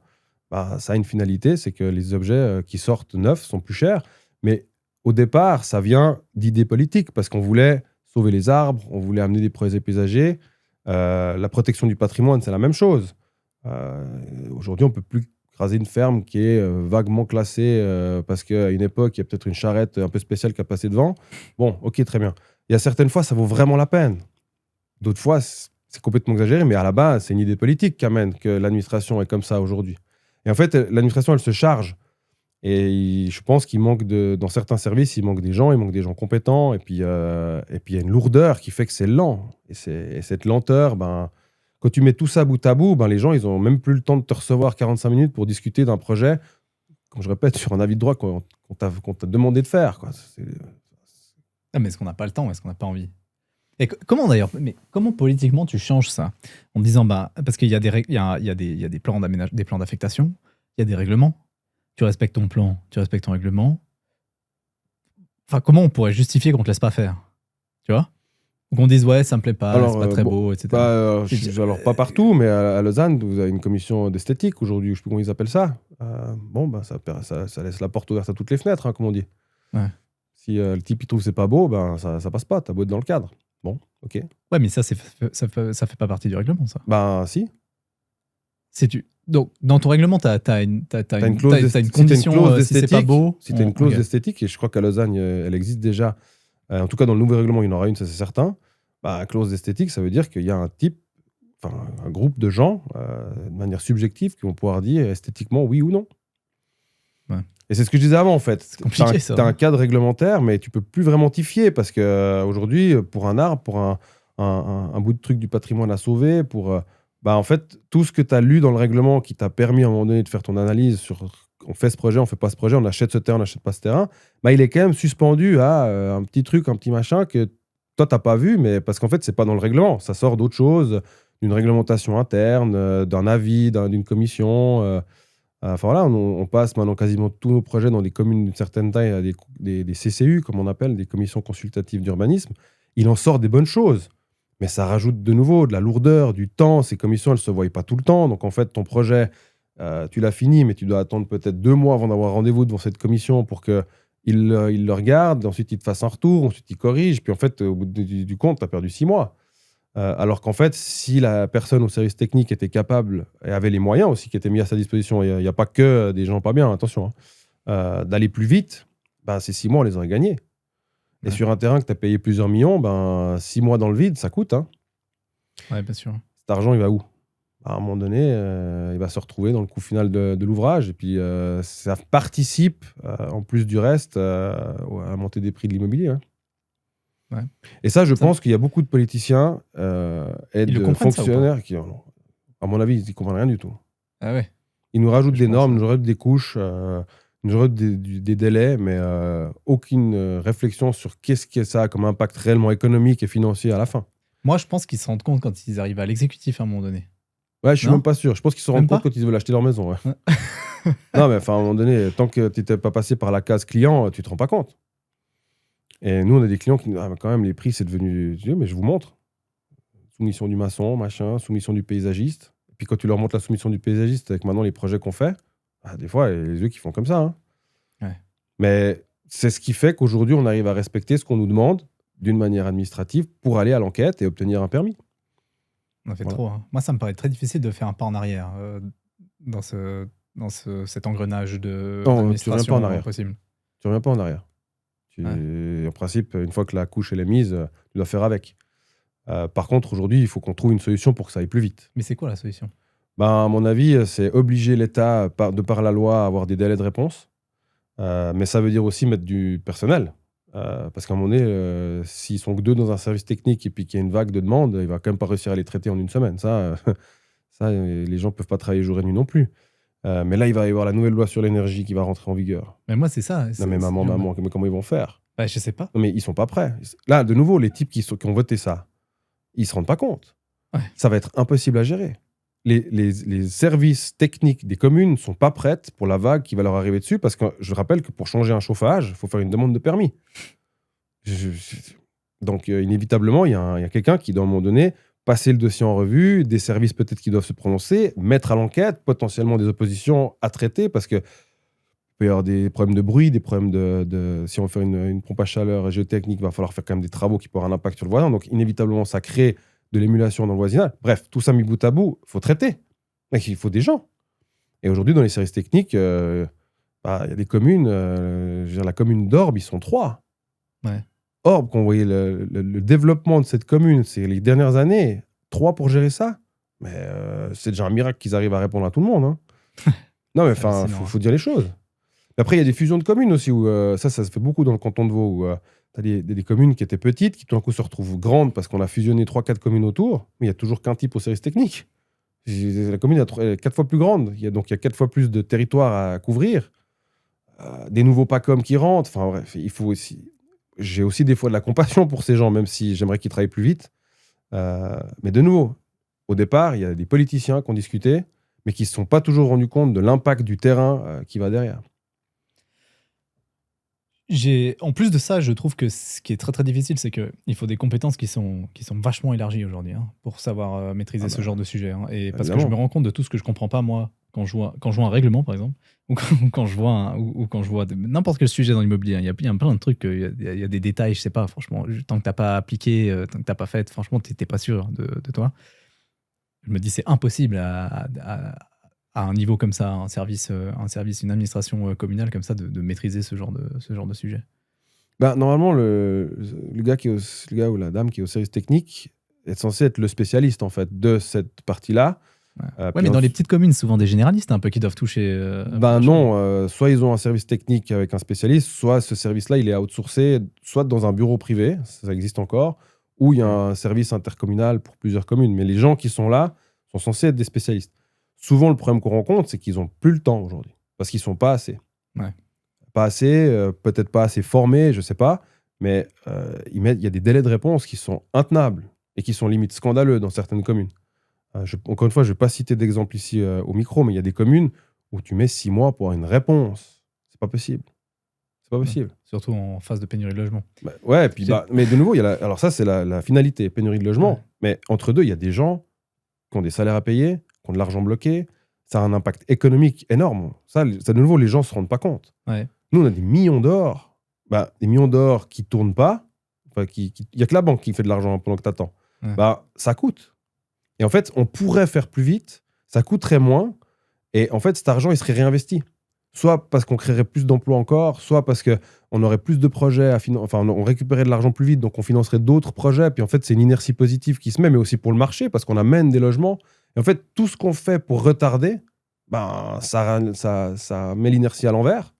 ça a une finalité, c'est que les objets qui sortent neufs sont plus chers. Mais au départ, ça vient d'idées politiques, parce qu'on voulait sauver les arbres, on voulait amener des projets paysagers. La protection du patrimoine, c'est la même chose. Aujourd'hui, on ne peut plus raser une ferme qui est vaguement classée parce qu'à une époque, il y a peut-être une charrette un peu spéciale qui a passé devant. Bon, ok, très bien. Il y a certaines fois, ça vaut vraiment la peine. D'autres fois, c'est complètement exagéré, mais à la base, c'est une idée politique qui amène que l'administration est comme ça aujourd'hui. Et en fait, l'administration, elle se charge. Et je pense qu'il manque dans certains services, il manque des gens compétents. Et puis, il y a une lourdeur qui fait que c'est lent. Et cette lenteur, Quand tu mets tout ça bout à bout, ben, les gens, ils n'ont même plus le temps de te recevoir 45 minutes pour discuter d'un projet, comme je répète, sur un avis de droit qu'on t'a demandé de faire, quoi. Ah, mais est-ce qu'on n'a pas le temps? Est-ce qu'on n'a pas envie? Et comment d'ailleurs, mais comment politiquement tu changes ça? En disant, bah, parce qu'il y a il y a des plans des plans d'affectation, il y a des règlements. Tu respectes ton plan, tu respectes ton règlement. Enfin, comment on pourrait justifier qu'on te laisse pas faire? Tu vois? Ou qu'on dise, ouais, ça me plaît pas, c'est pas très beau, etc. Alors, pas partout, mais à Lausanne, vous avez une commission d'esthétique aujourd'hui, je sais plus comment ils appellent ça. Bon, ben, ça laisse la porte ouverte à toutes les fenêtres, hein, comme on dit. Ouais. Si le type il trouve que c'est pas beau, ben, ça passe pas, t'as beau être dans le cadre. Bon, ok. Ouais, mais ça fait pas partie du règlement, ça. Ben, si. Donc, dans ton règlement, t'as une condition si c'est pas beau. Si tu as une clause d'esthétique, et je crois qu'à Lausanne, elle existe déjà, en tout cas dans le nouveau règlement, il y en aura une, ça c'est certain. Bah, clause d'esthétique, ça veut dire qu'il y a un groupe de gens, de manière subjective, qui vont pouvoir dire esthétiquement oui ou non. Ouais. Et c'est ce que je disais avant, en fait. C'est compliqué, ça. Tu as un cadre réglementaire, mais tu peux plus vraiment t'y fier, parce qu'aujourd'hui, pour un arbre, pour un bout de truc du patrimoine à sauver, en fait, tout ce que tu as lu dans le règlement qui t'a permis à un moment donné de faire ton analyse sur on fait ce projet, on fait pas ce projet, on achète ce terrain, on n'achète pas ce terrain, il est quand même suspendu à un petit truc, un petit machin que toi, t'as pas vu, mais parce qu'en fait, c'est pas dans le règlement. Ça sort d'autre chose, d'une réglementation interne, d'un avis, d'une commission. Enfin voilà, on passe maintenant quasiment tous nos projets dans des communes d'une certaine taille à des CCU, comme on appelle, des commissions consultatives d'urbanisme. Il en sort des bonnes choses. Mais ça rajoute de nouveau de la lourdeur, du temps. Ces commissions, elles ne se voient pas tout le temps. Donc en fait, ton projet, tu l'as fini, mais tu dois attendre peut-être 2 mois avant d'avoir rendez-vous devant cette commission pour qu'il le regarde. Ensuite, il te fasse un retour. Ensuite, il corrige. Puis en fait, au bout du compte, tu as perdu 6 mois. Alors qu'en fait, si la personne au service technique était capable et avait les moyens aussi qui étaient mis à sa disposition, il n'y a pas que des gens pas bien, attention, d'aller plus vite, ces 6 mois, on les aurait gagnés. Et sur un terrain que tu as payé plusieurs millions, 6 mois dans le vide, ça coûte. Hein. Ouais, bien sûr. Cet argent, il va où? À un moment donné, il va se retrouver dans le coût final de l'ouvrage. Et puis, ça participe, en plus du reste, à la montée des prix de l'immobilier. Hein. Ouais. Et ça, je pense qu'il y a beaucoup de politiciens et de fonctionnaires qui, à mon avis, ils ne comprennent rien du tout. Ah ouais. Ils nous rajoutent des normes, ils nous rajoutent des couches, ils nous rajoutent des délais, mais aucune réflexion sur qu'est-ce que ça a comme impact réellement économique et financier à la fin. Moi, je pense qu'ils se rendent compte quand ils arrivent à l'exécutif à un moment donné. Ouais, je suis même pas sûr. Je pense qu'ils se rendent compte quand ils veulent acheter leur maison. Ouais. Non, mais à un moment donné, tant que tu n'étais pas passé par la case client, tu te rends pas compte. Et nous, on a des clients qui nous disent quand même, les prix, c'est devenu. Mais je vous montre. Soumission du maçon, machin, soumission du paysagiste. Et puis quand tu leur montres la soumission du paysagiste avec maintenant les projets qu'on fait, des fois, les yeux qui font comme ça. Hein. Ouais. Mais c'est ce qui fait qu'aujourd'hui, on arrive à respecter ce qu'on nous demande d'une manière administrative pour aller à l'enquête et obtenir un permis. On a fait trop. Hein. Moi, ça me paraît très difficile de faire un pas en arrière dans cet engrenage d'administration. Tu reviens pas en arrière. Possible. Tu reviens pas en arrière. En principe, une fois que la couche elle est mise, tu dois faire avec. Par contre, aujourd'hui, il faut qu'on trouve une solution pour que ça aille plus vite. Mais c'est quoi la solution? À mon avis, c'est obliger l'État, de par la loi, à avoir des délais de réponse. Mais ça veut dire aussi mettre du personnel. Parce qu'à un moment donné, s'ils sont que 2 dans un service technique et puis qu'il y a une vague de demandes, il va quand même pas réussir à les traiter en une semaine. Ça, les gens peuvent pas travailler jour et nuit non plus. Mais là, il va y avoir la nouvelle loi sur l'énergie qui va rentrer en vigueur. Mais moi, c'est ça. Non, mais maman, mais comment ils vont faire? Je sais pas. Non, mais ils sont pas prêts. Là, de nouveau, les types qui ont voté ça, ils se rendent pas compte. Ouais. Ça va être impossible à gérer. Les services techniques des communes ne sont pas prêtes pour la vague qui va leur arriver dessus, parce que je rappelle que pour changer un chauffage, il faut faire une demande de permis. Donc, inévitablement, il y a quelqu'un qui doit, à un moment donné, passer le dossier en revue, des services peut-être qui doivent se prononcer, mettre à l'enquête, potentiellement des oppositions à traiter, parce que il peut y avoir des problèmes de bruit, des problèmes si on fait une pompe à chaleur géotechnique, il va falloir faire quand même des travaux qui pourraient avoir un impact sur le voisin. Donc, inévitablement, ça crée de l'émulation dans le voisinage. Bref, tout ça mis bout à bout, il faut traiter. Il faut des gens. Et aujourd'hui, dans les services techniques, il y a des communes, la commune d'Orbe, ils sont 3. Ouais. Orbe, quand on voyait le développement de cette commune, c'est les dernières années, 3 pour gérer ça. Mais c'est déjà un miracle qu'ils arrivent à répondre à tout le monde. Hein. Non, mais il faut dire les choses. Après, il y a des fusions de communes aussi, où ça se fait beaucoup dans le canton de Vaud, où Tu as des communes qui étaient petites, qui tout d'un coup se retrouvent grandes parce qu'on a fusionné 3-4 communes autour, mais il n'y a toujours qu'un type au service technique. La commune est 4 fois plus grande, donc il y a 4 fois plus de territoire à couvrir, des nouveaux PACOM qui rentrent. Enfin bref, il faut aussi... J'ai aussi des fois de la compassion pour ces gens, même si j'aimerais qu'ils travaillent plus vite. Mais de nouveau, au départ, il y a des politiciens qui ont discuté, mais qui ne se sont pas toujours rendus compte de l'impact du terrain qui va derrière. En plus de ça, je trouve que ce qui est très très difficile, c'est qu'il faut des compétences qui sont vachement élargies aujourd'hui, hein, pour savoir maîtriser ce genre de sujet, hein. Et parce que je me rends compte de tout ce que je comprends pas, moi, quand je vois un règlement, par exemple, ou quand je vois n'importe quel sujet dans l'immobilier, hein. Il y a plein de trucs, il y a des détails, je sais pas, franchement, tant que t'as pas appliqué, tant que t'as pas fait, franchement, t'es pas sûr de toi. Je me dis, c'est impossible à un niveau comme ça, un service, une administration communale comme ça, de maîtriser ce genre de sujet. Normalement, le gars ou la dame qui est au service technique est censé être le spécialiste en fait de cette partie-là. Ouais, mais dans les petites communes, souvent des généralistes un peu qui doivent toucher. Non, soit ils ont un service technique avec un spécialiste, soit ce service-là il est outsourcé, soit dans un bureau privé, ça existe encore, ou il y a un service intercommunal pour plusieurs communes. Mais les gens qui sont là sont censés être des spécialistes. Souvent, le problème qu'on rencontre, c'est qu'ils n'ont plus le temps aujourd'hui, parce qu'ils ne sont pas assez. Ouais. Pas assez, peut-être pas assez formés, je ne sais pas, mais il y a des délais de réponse qui sont intenables et qui sont limite scandaleux dans certaines communes. Encore une fois, je ne vais pas citer d'exemple ici au micro, mais il y a des communes où tu mets 6 mois pour avoir une réponse. C'est pas possible. C'est pas possible. Ouais. Surtout en phase de pénurie de logement. Ouais, puis mais de nouveau, alors ça, c'est la finalité, pénurie de logement. Ouais. Mais entre deux, il y a des gens qui ont des salaires à payer, qui ont de l'argent bloqué. Ça a un impact économique énorme. Ça de nouveau, les gens ne se rendent pas compte. Ouais. Nous, on a des millions d'or. Des millions d'or qui ne tournent pas. Il n'y a que la banque qui fait de l'argent pendant que tu attends. Ouais. Ça coûte. Et en fait, on pourrait faire plus vite, ça coûterait moins, et en fait, cet argent, il serait réinvesti. Soit parce qu'on créerait plus d'emplois encore, soit parce qu'on aurait plus de projets à on récupérait de l'argent plus vite, donc on financerait d'autres projets, puis en fait, c'est une inertie positive qui se met, mais aussi pour le marché, parce qu'on amène des logements. Et en fait, tout ce qu'on fait pour retarder, ça met l'inertie à l'envers.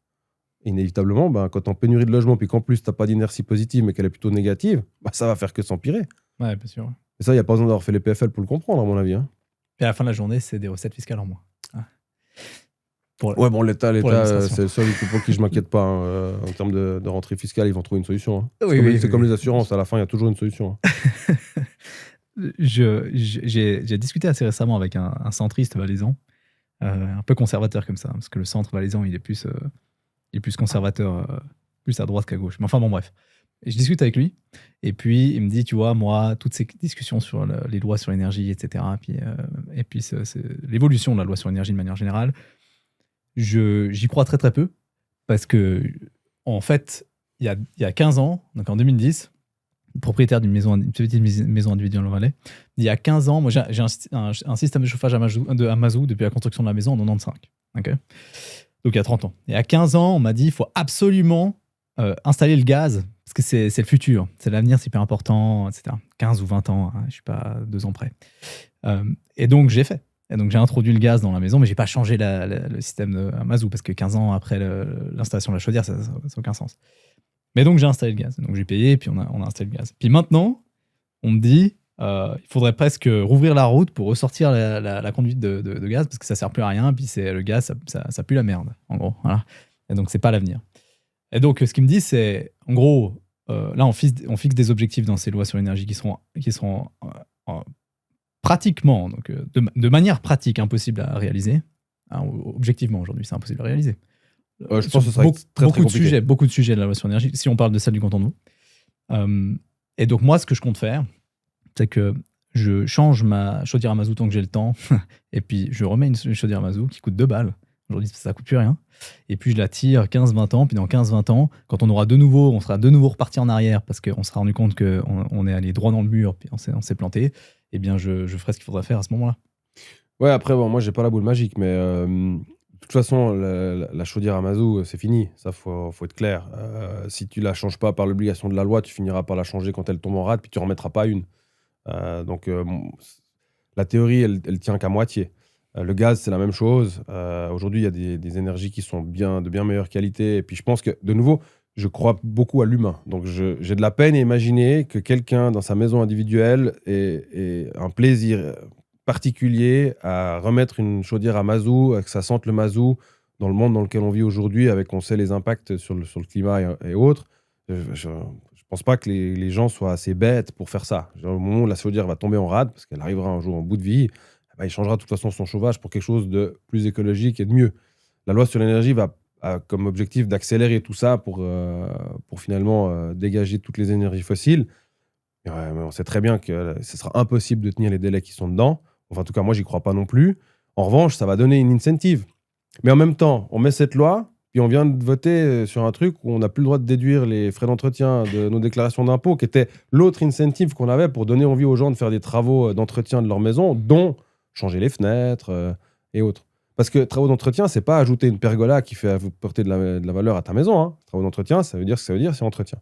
Inévitablement, quand tu es en pénurie de logement, puis qu'en plus, tu n'as pas d'inertie positive, mais qu'elle est plutôt négative, ça va faire que s'empirer. Ouais, bien sûr. Et ça, il n'y a pas besoin d'avoir fait les PFL pour le comprendre, à mon avis. Hein. Et à la fin de la journée, c'est des recettes fiscales en moins. L'État, c'est le seul pour qui je ne m'inquiète pas. Hein. En termes de rentrée fiscale, ils vont trouver une solution. Hein. C'est comme les assurances, à la fin, il y a toujours une solution. Hein. J'ai discuté assez récemment avec un centriste valaisan, un peu conservateur comme ça, parce que le centre valaisan, il est plus conservateur, plus à droite qu'à gauche. Mais enfin, bon, bref. Et je discute avec lui, et puis il me dit, tu vois, moi, toutes ces discussions sur les lois sur l'énergie, etc., et puis l'évolution de la loi sur l'énergie de manière générale, j'y crois très très peu, parce que, en fait, il y a 15 ans, donc en 2010, propriétaire d'une petite maison individuelle en Valais, il y a 15 ans, moi j'ai un système de chauffage à mazout depuis la construction de la maison en 95. Okay, donc il y a 30 ans. Et à 15 ans, on m'a dit, il faut absolument installer le gaz, parce que c'est le futur, c'est l'avenir, c'est hyper important, etc. 15 ou 20 ans, hein, je ne suis pas 2 ans près. Et donc, j'ai fait. Et donc, j'ai introduit le gaz dans la maison, mais je n'ai pas changé le système à mazout, parce que 15 ans après l'installation de la chaudière, ça n'a aucun sens. Mais donc, j'ai installé le gaz. Donc, j'ai payé, puis on a installé le gaz. Puis maintenant, on me dit, il faudrait presque rouvrir la route pour ressortir la conduite de gaz, parce que ça ne sert plus à rien, puis le gaz, ça pue la merde, en gros. Voilà. Et donc, ce n'est pas l'avenir. Et donc, ce qu'il me dit, c'est, en gros, là, on fixe des objectifs dans ces lois sur l'énergie qui seront pratiquement, donc de manière pratique, impossibles à réaliser. Hein, objectivement, aujourd'hui, c'est impossible à réaliser. Je pense que ce sera très compliqué. Beaucoup de sujets de la loi sur l'énergie, si on parle de celle du canton de Vaud. Et donc, moi, ce que je compte faire, c'est que je change ma chaudière à mazout tant que j'ai le temps, et puis je remets une chaudière à mazout qui coûte 2 balles. Aujourd'hui, ça ne coûte plus rien. Et puis, je la tire 15-20 ans. Puis, dans 15-20 ans, quand on sera de nouveau reparti en arrière parce qu'on sera rendu compte qu'on est allé droit dans le mur puis on s'est planté, eh bien, je ferai ce qu'il faudra faire à ce moment-là. Ouais, après, moi, j'ai pas la boule magique, mais de toute façon, la chaudière à mazout, c'est fini. Ça, faut être clair. Si tu la changes pas par l'obligation de la loi, tu finiras par la changer quand elle tombe en rade, puis tu remettras pas une. Donc, la théorie, elle tient qu'à moitié. Le gaz, c'est la même chose. Aujourd'hui, il y a des énergies qui sont de bien meilleure qualité. Et puis, je pense que, de nouveau, je crois beaucoup à l'humain. Donc, j'ai de la peine à imaginer que quelqu'un, dans sa maison individuelle, ait un plaisir particulier à remettre une chaudière à mazout, que ça sente le mazout dans le monde dans lequel on vit aujourd'hui, avec, on sait, les impacts sur le climat et autres. Je ne pense pas que les gens soient assez bêtes pour faire ça. Genre, au moment où la chaudière va tomber en rade, parce qu'elle arrivera un jour en bout de vie, il changera de toute façon son chauffage pour quelque chose de plus écologique et de mieux. La loi sur l'énergie a comme objectif d'accélérer tout ça pour finalement dégager toutes les énergies fossiles. Mais on sait très bien que ce sera impossible de tenir les délais qui sont dedans. Enfin, en tout cas, moi, j'y crois pas non plus. En revanche, ça va donner une incentive. Mais en même temps, on met cette loi, puis on vient de voter sur un truc où on n'a plus le droit de déduire les frais d'entretien de nos déclarations d'impôts, qui était l'autre incentive qu'on avait pour donner envie aux gens de faire des travaux d'entretien de leur maison, dont changer les fenêtres et autres. Parce que travaux d'entretien, c'est pas ajouter une pergola qui fait porter de la valeur à ta maison. Hein. Travaux d'entretien, ça veut dire ce que ça veut dire, c'est entretien.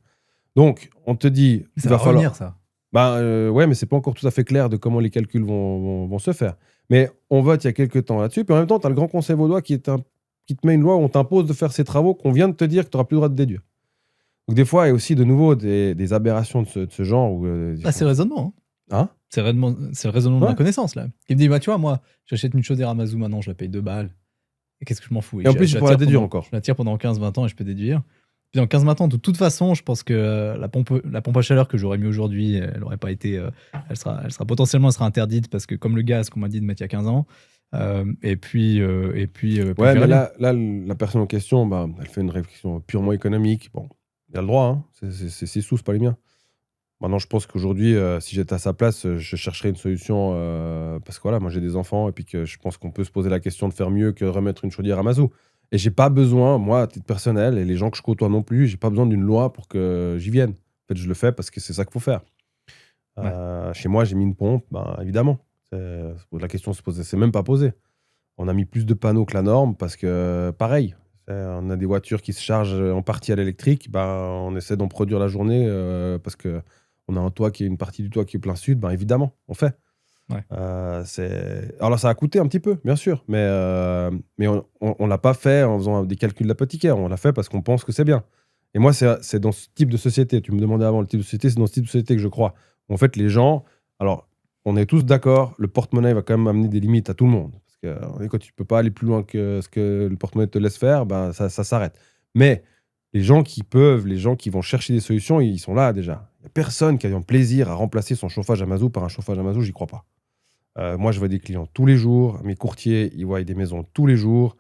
Donc, on te dit... Ça va revenir, ça. Ouais, mais c'est pas encore tout à fait clair de comment les calculs vont se faire. Mais on vote il y a quelques temps là-dessus, puis en même temps, tu as le Grand Conseil vaudois qui te met une loi où on t'impose de faire ces travaux qu'on vient de te dire que tu n'auras plus le droit de déduire. Donc des fois, il y a aussi de nouveau des aberrations de ce genre. C'est le raisonnement. Hein? C'est le raisonnement de ma connaissance, là. Il me dit, tu vois, moi, j'achète une chaudière à mazout maintenant, je la paye 2 balles. Et qu'est-ce que je m'en fous? Et en plus, je pourrais la déduire encore. Je la tire pendant 15-20 ans et je peux déduire. Puis dans 15-20 ans, de toute façon, je pense que la pompe à chaleur que j'aurais mis aujourd'hui, elle n'aurait pas été... elle sera potentiellement interdite parce que comme le gaz qu'on m'a dit de mettre il y a 15 ans. Et puis ouais, mais là, la personne en question, elle fait une réflexion purement économique. Bon, il a le droit, hein. C'est ses sous, c'est pas les miens. Maintenant, je pense qu'aujourd'hui, si j'étais à sa place, je chercherais une solution parce que voilà, moi j'ai des enfants et puis que je pense qu'on peut se poser la question de faire mieux que remettre une chaudière à mazout. Et j'ai pas besoin, moi, à titre personnel, et les gens que je côtoie non plus, j'ai pas besoin d'une loi pour que j'y vienne. En fait, je le fais parce que c'est ça qu'il faut faire. Chez moi, j'ai mis une pompe, évidemment. La question c'est même pas posée. On a mis plus de panneaux que la norme parce que, pareil, on a des voitures qui se chargent en partie à l'électrique. On essaie d'en produire la journée parce qu'on a un toit une partie du toit qui est plein sud. Évidemment, on fait. Ouais. Alors, ça a coûté un petit peu, bien sûr, mais on l'a pas fait en faisant des calculs d'apothicaire. On l'a fait parce qu'on pense que c'est bien. Et moi, c'est dans ce type de société. Tu me demandais avant le type de société, c'est dans ce type de société que je crois. En fait, les gens... Alors, on est tous d'accord, le porte-monnaie va quand même amener des limites à tout le monde. Parce que quand tu peux pas aller plus loin que ce que le porte-monnaie te laisse faire, ça s'arrête. Mais les gens qui peuvent, les gens qui vont chercher des solutions, ils sont là déjà. Il n'y a personne qui a un plaisir à remplacer son chauffage à mazout par un chauffage à mazout, j'y crois pas. Moi, je vois des clients tous les jours. Mes courtiers, ils voient des maisons tous les jours.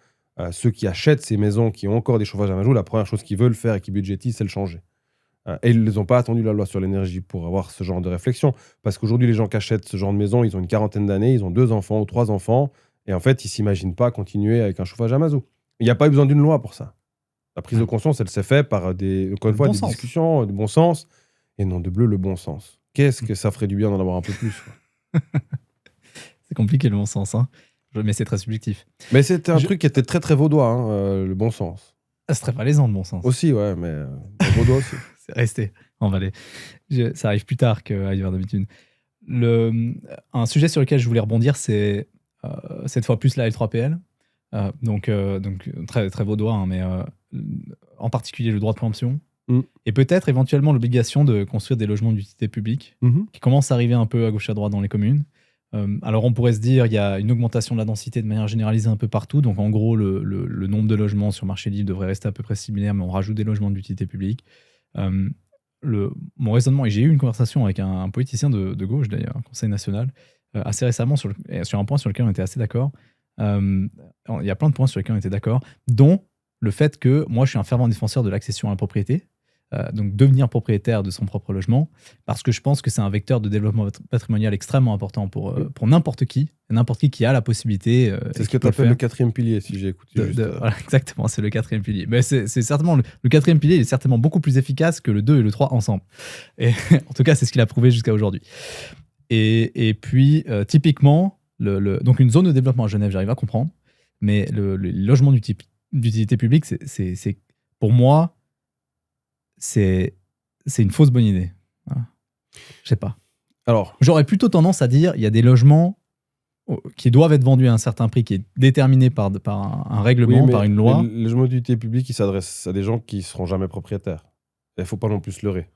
Ceux qui achètent ces maisons qui ont encore des chauffages à mazout, la première chose qu'ils veulent faire et qui budgétisent, c'est le changer. Et ils n'ont pas attendu la loi sur l'énergie pour avoir ce genre de réflexion. Parce qu'aujourd'hui, les gens qui achètent ce genre de maison, ils ont une quarantaine d'années, ils ont 2 enfants ou 3 enfants. Et en fait, ils ne s'imaginent pas continuer avec un chauffage à mazout. Il n'y a pas eu besoin d'une loi pour ça. La prise de conscience, elle s'est faite par encore une fois, des discussions de bon sens. Et non, de bleu, le bon sens. Qu'est-ce que ça ferait du bien d'en avoir un peu plus. C'est compliqué le bon sens, hein. Mais c'est très subjectif. Mais c'était un truc qui était très très vaudois, hein, le bon sens. C'est très valaisan, le bon sens. Aussi, ouais, mais vaudois aussi. C'est resté en Valais. Ça arrive plus tard qu'ailleurs d'habitude. Un sujet sur lequel je voulais rebondir, c'est cette fois plus la L3PL. Donc très, très vaudois, hein, mais en particulier le droit de préemption. Et peut-être éventuellement l'obligation de construire des logements d'utilité publique qui commencent à arriver un peu à gauche à droite dans les communes. Alors on pourrait se dire il y a une augmentation de la densité de manière généralisée un peu partout, donc en gros le nombre de logements sur marché libre devrait rester à peu près similaire, mais on rajoute des logements d'utilité publique. Mon raisonnement, et j'ai eu une conversation avec un politicien de gauche d'ailleurs, un conseil national, assez récemment sur un point sur lequel on était assez d'accord. Il y a plein de points sur lesquels on était d'accord, dont le fait que moi je suis un fervent défenseur de l'accession à la propriété. Donc devenir propriétaire de son propre logement, parce que je pense que c'est un vecteur de développement patrimonial extrêmement important pour n'importe qui a la possibilité. C'est ce que tu appelles le 4e pilier, si j'ai écouté. Voilà, exactement, c'est le 4e pilier. Mais c'est certainement le 4e pilier est certainement beaucoup plus efficace que le 2 et le 3 ensemble. Et en tout cas, c'est ce qu'il a prouvé jusqu'à aujourd'hui. Et puis, typiquement, donc une zone de développement à Genève, j'arrive à comprendre, mais le logement d'utilité publique, c'est pour moi, c'est une fausse bonne idée. Je sais pas. Alors, j'aurais plutôt tendance à dire il y a des logements qui doivent être vendus à un certain prix qui est déterminé par un règlement, par une loi. Le logement d'utilité publique, il s'adresse à des gens qui ne seront jamais propriétaires. Il ne faut pas non plus se leurrer.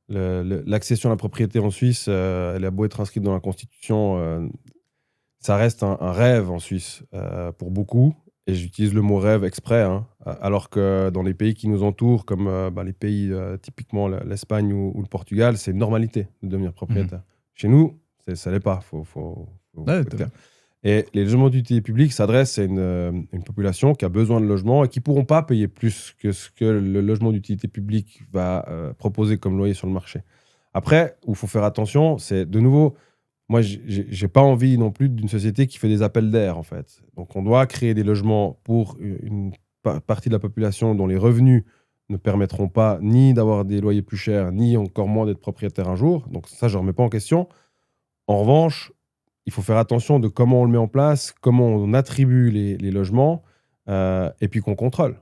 L'accession à la propriété en Suisse, elle a beau être inscrite dans la Constitution, ça reste un rêve en Suisse pour beaucoup. Et j'utilise le mot rêve exprès, hein, alors que dans les pays qui nous entourent, comme les pays typiquement l'Espagne ou le Portugal, c'est une normalité de devenir propriétaire. Chez nous, ça l'est pas. Faut être clair. Et les logements d'utilité publique s'adressent à une population qui a besoin de logement et qui ne pourront pas payer plus que ce que le logement d'utilité publique va proposer comme loyer sur le marché. Après, où il faut faire attention, c'est de nouveau, moi, j'ai pas envie non plus d'une société qui fait des appels d'air, en fait. Donc, on doit créer des logements pour une partie de la population dont les revenus ne permettront pas ni d'avoir des loyers plus chers, ni encore moins d'être propriétaire un jour. Donc, ça, je ne remets pas en question. En revanche, il faut faire attention de comment on le met en place, comment on attribue les logements, et puis qu'on contrôle.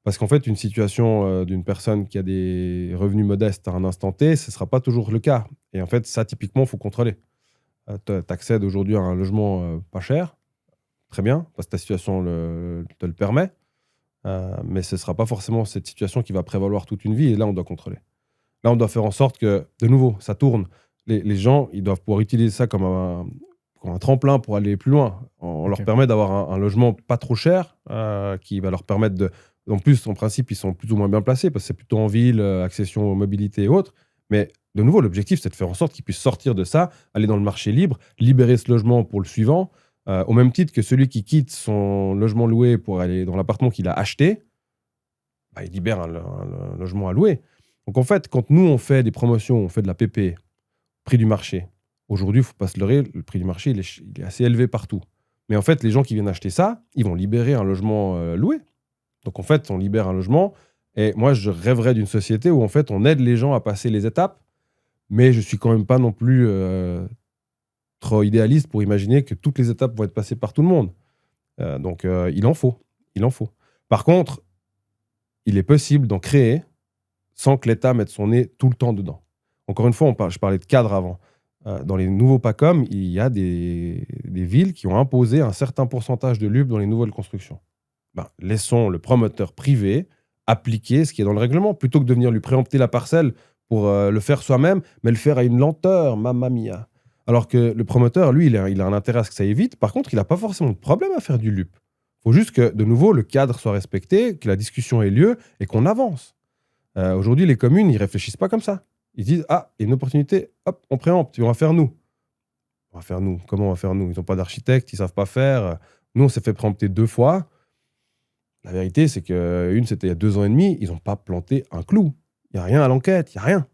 Parce qu'en fait, une situation d'une personne qui a des revenus modestes à un instant T, ce ne sera pas toujours le cas. Et en fait, ça, typiquement, il faut contrôler. Tu accèdes aujourd'hui à un logement pas cher, très bien, parce que ta situation te le permet, mais ce ne sera pas forcément cette situation qui va prévaloir toute une vie, et là, on doit contrôler. Là, on doit faire en sorte que, de nouveau, ça tourne. Les gens, ils doivent pouvoir utiliser ça comme un tremplin pour aller plus loin. On leur permet d'avoir un logement pas trop cher, qui va leur permettre de... En plus, en principe, ils sont plus ou moins bien placés, parce que c'est plutôt en ville, accession aux mobilités et autres, mais de nouveau, l'objectif, c'est de faire en sorte qu'ils puissent sortir de ça, aller dans le marché libre, libérer ce logement pour le suivant, au même titre que celui qui quitte son logement loué pour aller dans l'appartement qu'il a acheté, il libère un logement à louer. Donc en fait, quand nous, on fait des promotions, on fait de la PP, prix du marché, aujourd'hui, il ne faut pas se leurrer, le prix du marché, il est assez élevé partout. Mais en fait, les gens qui viennent acheter ça, ils vont libérer un logement loué. Donc en fait, on libère un logement, et moi, je rêverais d'une société où en fait, on aide les gens à passer les étapes, mais je ne suis quand même pas non plus trop idéaliste pour imaginer que toutes les étapes vont être passées par tout le monde. Donc, il en faut. Par contre, il est possible d'en créer sans que l'État mette son nez tout le temps dedans. Encore une fois, je parlais de cadre avant. Dans les nouveaux PACOM, il y a des villes qui ont imposé un certain pourcentage de LUP dans les nouvelles constructions. Laissons le promoteur privé appliquer ce qui est dans le règlement, plutôt que de venir lui préempter la parcelle pour le faire soi-même, mais le faire à une lenteur, mamma mia. Alors que le promoteur, lui, il a un intérêt à ce que ça aille vite. Par contre, il n'a pas forcément de problème à faire du LUP. Il faut juste que, de nouveau, le cadre soit respecté, que la discussion ait lieu et qu'on avance. Aujourd'hui, les communes, ils ne réfléchissent pas comme ça. Ils disent, il y a une opportunité, hop, on préempte, on va faire nous. Comment on va faire nous? Ils n'ont pas d'architecte, ils ne savent pas faire. Nous, on s'est fait préempter 2 fois. La vérité, c'est qu'une, c'était il y a 2 ans et demi, ils n'ont pas planté un clou. Il n'y a rien à l'enquête, il n'y a rien.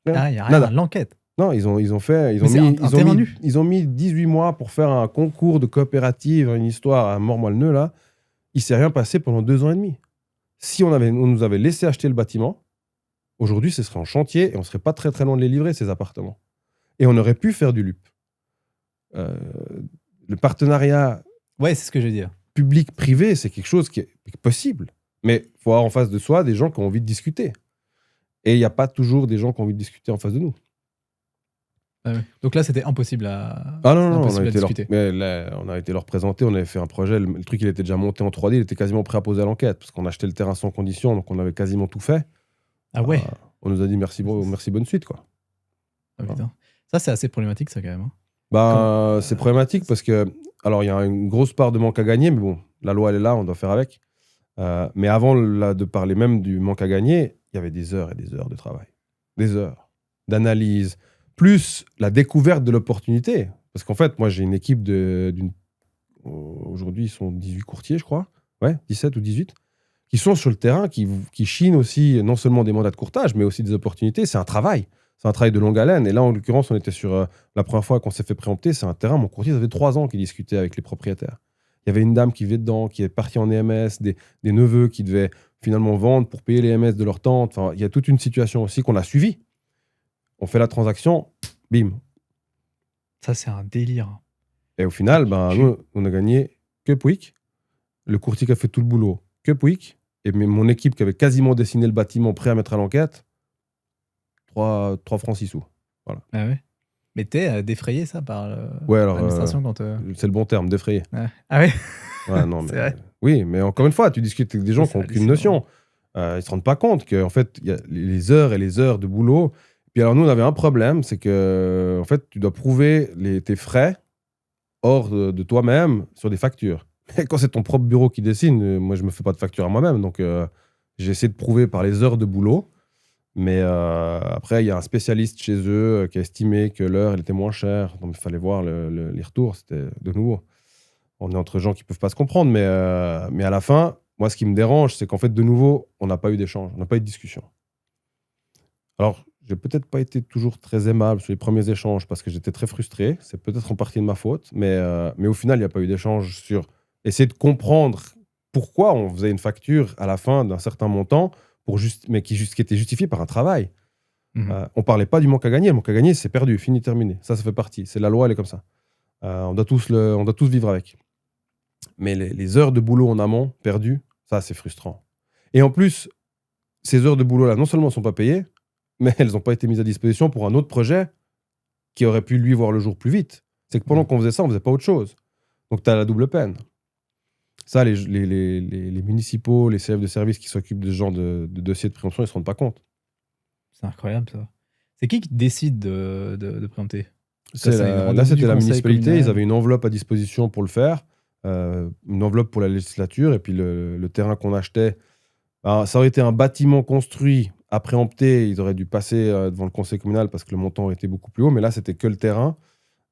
Il n'y a rien à l'enquête. Non, ils ont mis 18 mois pour faire un concours de coopérative, une histoire à mort-moelle-neu, là. Il ne s'est rien passé pendant 2 ans et demi. Si on nous avait laissé acheter le bâtiment, aujourd'hui, ce serait en chantier et on ne serait pas très très loin de les livrer, ces appartements. Et on aurait pu faire du LUP. Le partenariat... Ouais, c'est ce que je veux dire. Public-privé, c'est quelque chose qui est possible. Mais il faut avoir en face de soi des gens qui ont envie de discuter. Et il n'y a pas toujours des gens qui ont envie de discuter en face de nous. Ah ouais. Donc là, c'était impossible à, discuter. On a été leur présenter, on avait fait un projet, le truc il était déjà monté en 3D, il était quasiment prêt à poser à l'enquête, parce qu'on achetait le terrain sans condition, donc on avait quasiment tout fait. Ah ouais. On nous a dit merci, bonne suite, quoi. Ah, putain. Ça, c'est assez problématique, ça, quand même. C'est problématique parce que, alors il y a une grosse part de manque à gagner, mais bon, la loi elle est là, on doit faire avec. Mais avant de parler même du manque à gagner, il y avait des heures et des heures de travail. Des heures d'analyse, plus la découverte de l'opportunité. Parce qu'en fait, moi, j'ai une équipe aujourd'hui, ils sont 18 courtiers, je crois. Ouais, 17 ou 18. Qui sont sur le terrain, qui chinent aussi non seulement des mandats de courtage, mais aussi des opportunités. C'est un travail. C'est un travail de longue haleine. Et là, en l'occurrence, on était sur la première fois qu'on s'est fait préempter. C'est un terrain, mon courtier, ça fait 3 ans qu'il discutait avec les propriétaires. Il y avait une dame qui vivait dedans, qui est partie en EMS, des neveux qui devaient finalement vendre pour payer les EMS de leur tante. Enfin, il y a toute une situation aussi qu'on a suivie. On fait la transaction, bim. Ça, c'est un délire. Et au final, nous, on a gagné que Pouic. Le courtier qui a fait tout le boulot, que Pouic. Et mon équipe qui avait quasiment dessiné le bâtiment prêt à mettre à l'enquête, 3 francs 6 sous. Voilà. Ah ouais. Mais t'es défrayé, ça, par Ouais, alors, l'administration quand... c'est le bon terme, défrayé. Ouais. Ah ouais. Ouais, non, C'est mais vrai. oui, mais encore une fois, tu discutes avec des gens Ça, qui n'ont c'est aucune hallucinant. notion. Ils se rendent pas compte qu'en fait, il y a les heures et les heures de boulot. Puis alors, nous, on avait un problème, c'est que en fait, tu dois prouver tes frais hors de toi-même sur des factures. Mais quand c'est ton propre bureau qui dessine, moi, je me fais pas de facture à moi-même. Donc, j'ai essayé de prouver par les heures de boulot. Mais après, il y a un spécialiste chez eux qui a estimé que l'heure, elle était moins chère. Donc, il fallait voir les retours. C'était de nouveau. On est entre gens qui peuvent pas se comprendre. Mais à la fin, moi, ce qui me dérange, c'est qu'en fait, de nouveau, on n'a pas eu d'échange. On n'a pas eu de discussion. Alors, j'ai peut-être pas été toujours très aimable sur les premiers échanges parce que j'étais très frustré. C'est peut-être en partie de ma faute. Mais au final, il n'y a pas eu d'échange sur essayer de comprendre pourquoi on faisait une facture à la fin d'un certain montant, mais qui était justifiée par un travail. On parlait pas du manque à gagner. Le manque à gagner, c'est perdu, fini, terminé. Ça fait partie. C'est la loi, elle est comme ça. On doit tous vivre avec. Mais les heures de boulot en amont, perdues, ça, c'est frustrant. Et en plus, ces heures de boulot-là, non seulement ne sont pas payées, mais elles n'ont pas été mises à disposition pour un autre projet qui aurait pu, lui, voir le jour plus vite. C'est que pendant qu'on faisait ça, on ne faisait pas autre chose. Donc, tu as la double peine. Ça, les municipaux, les chefs de service qui s'occupent de ce genre de dossiers de préemption, ils ne se rendent pas compte. C'est incroyable, ça. C'est qui décide de préempter? Là, c'était la municipalité. Ils avaient une enveloppe à disposition pour le faire. Une enveloppe pour la législature. Et puis, le terrain qu'on achetait, alors, ça aurait été un bâtiment construit à préempter. Ils auraient dû passer devant le conseil communal parce que le montant aurait été beaucoup plus haut. Mais là, c'était que le terrain.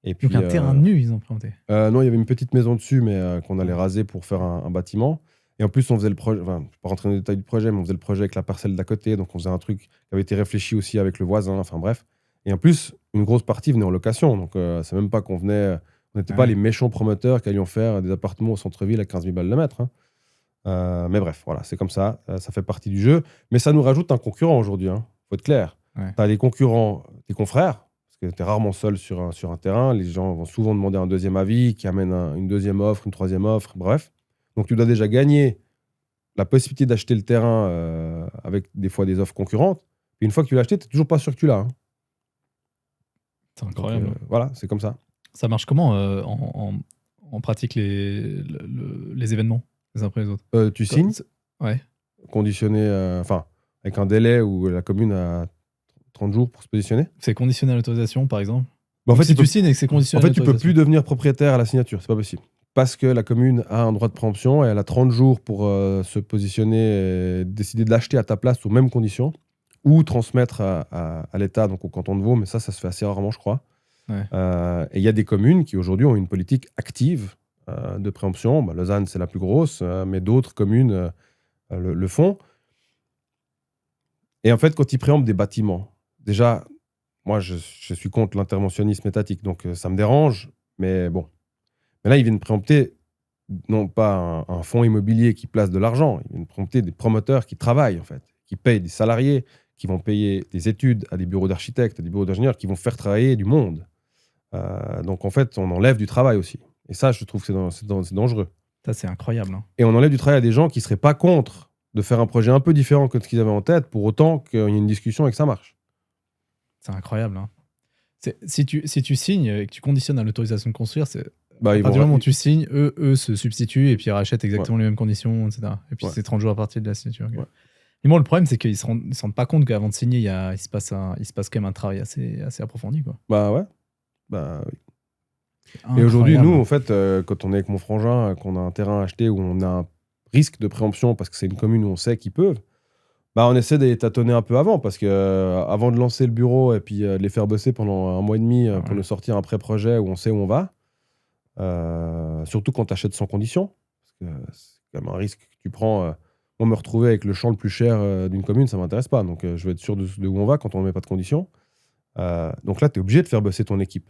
Et puis, Donc un terrain nu, ils ont préempté. Non, il y avait une petite maison dessus, mais qu'on allait raser pour faire un bâtiment. Et en plus, on faisait le projet, enfin, je ne vais pas rentrer dans les détails du projet, mais on faisait le projet avec la parcelle d'à côté. Donc, on faisait un truc qui avait été réfléchi aussi avec le voisin. Enfin, bref. Et en plus, une grosse partie venait en location. Donc, c'est même pas qu'on venait. On n'était pas les méchants promoteurs qui allions faire des appartements au centre-ville à 15 000 balles le mètre. Mais bref, voilà, c'est comme ça. Ça fait partie du jeu. Mais ça nous rajoute un concurrent aujourd'hui. Faut être clair. Ouais. Tu as les concurrents, tes confrères. Parce que tu es rarement seul sur un terrain. Les gens vont souvent demander un deuxième avis qui amène une deuxième offre, une troisième offre, bref. Donc, tu dois déjà gagner la possibilité d'acheter le terrain avec des fois des offres concurrentes. Et une fois que tu l'as acheté, tu n'es toujours pas sûr que tu l'as. C'est incroyable. Donc, voilà, c'est comme ça. Ça marche comment en pratique les événements les uns après les autres? Tu signes, ouais. conditionné, avec un délai où la commune a 30 jours pour se positionner. C'est conditionné à l'autorisation, par exemple? En fait, si tu signes et que c'est conditionné en fait, tu peux plus devenir propriétaire à la signature, c'est pas possible. Parce que la commune a un droit de préemption et elle a 30 jours pour se positionner et décider de l'acheter à ta place aux mêmes conditions ou transmettre à l'État, donc au canton de Vaud, mais ça se fait assez rarement, je crois. Ouais. Et il y a des communes qui aujourd'hui ont une politique active de préemption. Lausanne, c'est la plus grosse, mais d'autres communes le font. Et en fait, quand ils préemptent des bâtiments, déjà, moi, je suis contre l'interventionnisme étatique, donc ça me dérange, mais bon. Mais là, ils viennent préempter non pas un fonds immobilier qui place de l'argent, ils viennent préempter des promoteurs qui travaillent, en fait, qui payent des salariés, qui vont payer des études à des bureaux d'architectes, à des bureaux d'ingénieurs, qui vont faire travailler du monde. Donc, en fait, on enlève du travail aussi. Et ça, je trouve que c'est dangereux. Ça, c'est incroyable. Et on enlève du travail à des gens qui ne seraient pas contre de faire un projet un peu différent que ce qu'ils avaient en tête, pour autant qu'il y ait une discussion et que ça marche. C'est incroyable. Si tu signes et que tu conditionnes à l'autorisation de construire, c'est à partir du moment où tu signes, eux se substituent et puis ils rachètent exactement les mêmes conditions, etc. Et puis c'est 30 jours à partir de la signature. Okay. Mais moi, le problème, c'est qu'ils ne se rendent pas compte qu'avant de signer, il se passe quand même un travail assez approfondi. Quoi. Bah ouais. Bah oui. Et aujourd'hui, nous, en fait, quand on est avec mon frangin, qu'on a un terrain acheté où on a un risque de préemption parce que c'est une commune où on sait qu'ils peuvent, on essaie de les tâtonner un peu avant, parce que avant de lancer le bureau et puis de les faire bosser pendant 1 mois et demi pour nous sortir un pré-projet où on sait où on va, surtout quand tu achètes sans condition, parce que c'est quand même un risque que tu prends. Moi, me retrouver avec le champ le plus cher d'une commune, ça ne m'intéresse pas. Donc, je veux être sûr de où on va quand on ne met pas de conditions. Donc là, tu es obligé de faire bosser ton équipe.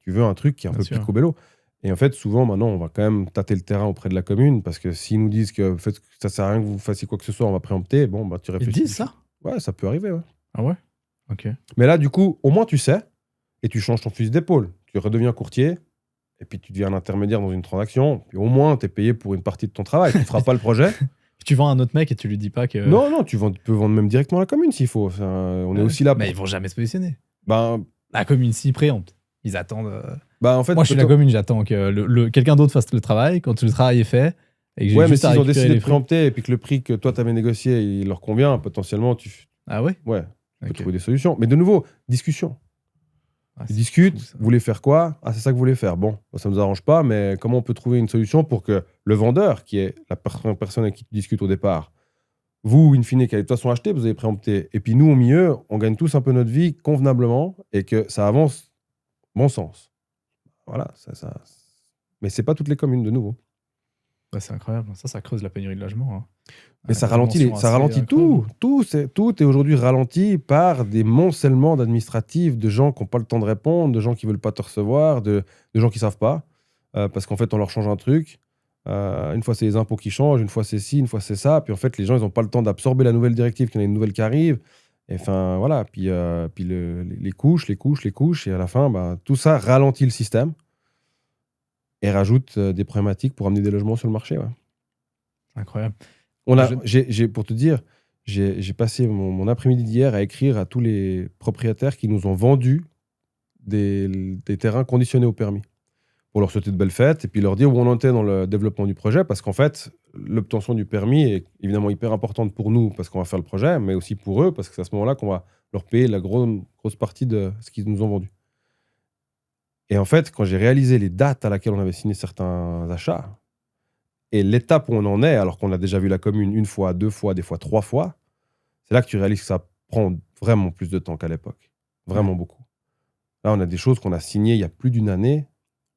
Tu veux un truc qui est un peu plus trou-bello. Et en fait, souvent, maintenant, on va quand même tâter le terrain auprès de la commune, parce que s'ils nous disent que ça ne sert à rien que vous fassiez quoi que ce soit, on va préempter, tu réfléchis. Ils disent ça? Ouais, ça peut arriver. Ouais. Ah ouais? Ok. Mais là, du coup, au moins, tu sais, et tu changes ton fusil d'épaule. Tu redeviens courtier, et puis tu deviens un intermédiaire dans une transaction, puis au moins, tu es payé pour une partie de ton travail. Tu ne feras pas le projet. Tu vends à un autre mec et tu lui dis pas que... Non, tu peux vendre même directement à la commune s'il faut. On est aussi là pour... Mais ils vont jamais se positionner. La commune s'y préempte. Ils attendent. Bah, en fait, Moi, je suis la commune, j'attends que quelqu'un d'autre fasse le travail. Quand le travail est fait, et que j'ai ouais, mais juste à s'ils ont récupérer décidé les de fruits. préempter et puis que le prix que toi t'avais négocié il leur convient, potentiellement, Ah ouais? ouais, tu peux Ok. trouver des solutions. Mais de nouveau, discussion. Ah, Ils c'est discutent, fou, ça. vous voulez faire quoi? Ah, c'est ça que vous voulez faire. Bon, ça nous arrange pas, mais comment on peut trouver une solution pour que le vendeur, qui est la personne avec qui tu discutes au départ, vous, in fine, qui allez de toute façon acheter, vous avez préempté. Et puis nous, au milieu, on gagne tous un peu notre vie convenablement et que ça avance bon sens. Voilà, mais c'est pas toutes les communes, de nouveau. Ouais, c'est incroyable. Ça creuse la pénurie de logement. Hein. Mais À ça des ralentit, dimensions ça assez ralentit incroyables. tout est aujourd'hui ralenti par des moncellements d'administratifs, de gens qui n'ont pas le temps de répondre, de gens qui veulent pas te recevoir, de gens qui savent pas. Parce qu'en fait, on leur change un truc. Une fois, c'est les impôts qui changent, une fois, c'est ci, une fois, c'est ça. Puis en fait, les gens, ils n'ont pas le temps d'absorber la nouvelle directive, qu'il y en a une nouvelle qui arrive. Et enfin, voilà. Puis les couches. Et à la fin, bah, tout ça ralentit le système et rajoute des problématiques pour amener des logements sur le marché. Ouais. Incroyable. Pour te dire, j'ai passé mon après-midi d'hier à écrire à tous les propriétaires qui nous ont vendu des terrains conditionnés au permis pour leur souhaiter de belles fêtes et puis leur dire où on en était dans le développement du projet parce qu'en fait, l'obtention du permis est évidemment hyper importante pour nous parce qu'on va faire le projet, mais aussi pour eux parce que c'est à ce moment-là qu'on va leur payer la grosse partie de ce qu'ils nous ont vendu. Et en fait, quand j'ai réalisé les dates à laquelle on avait signé certains achats, et l'étape où on en est, alors qu'on a déjà vu la commune une fois, 2 fois, des fois 3 fois, c'est là que tu réalises que ça prend vraiment plus de temps qu'à l'époque. Vraiment beaucoup. Là, on a des choses qu'on a signées il y a plus d'une année.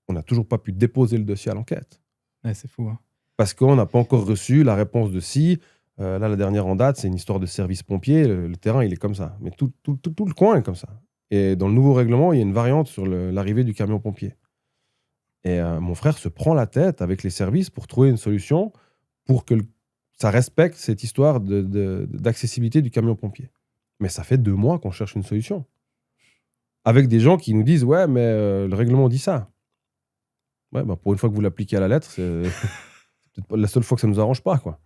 On n'a toujours pas pu déposer le dossier à l'enquête. Ouais, c'est fou. Hein. Parce qu'on n'a pas encore reçu la réponse de si. Là, la dernière en date, c'est une histoire de service pompier. Le terrain, il est comme ça. Mais tout le coin est comme ça. Et dans le nouveau règlement, il y a une variante sur l'arrivée du camion pompier. Et mon frère se prend la tête avec les services pour trouver une solution pour que ça respecte cette histoire d'accessibilité du camion pompier. Mais ça fait 2 mois qu'on cherche une solution. Avec des gens qui nous disent « Ouais, mais le règlement dit ça. » Ouais, bah pour une fois que vous l'appliquez à la lettre, c'est peut-être pas la seule fois que ça nous arrange pas, quoi.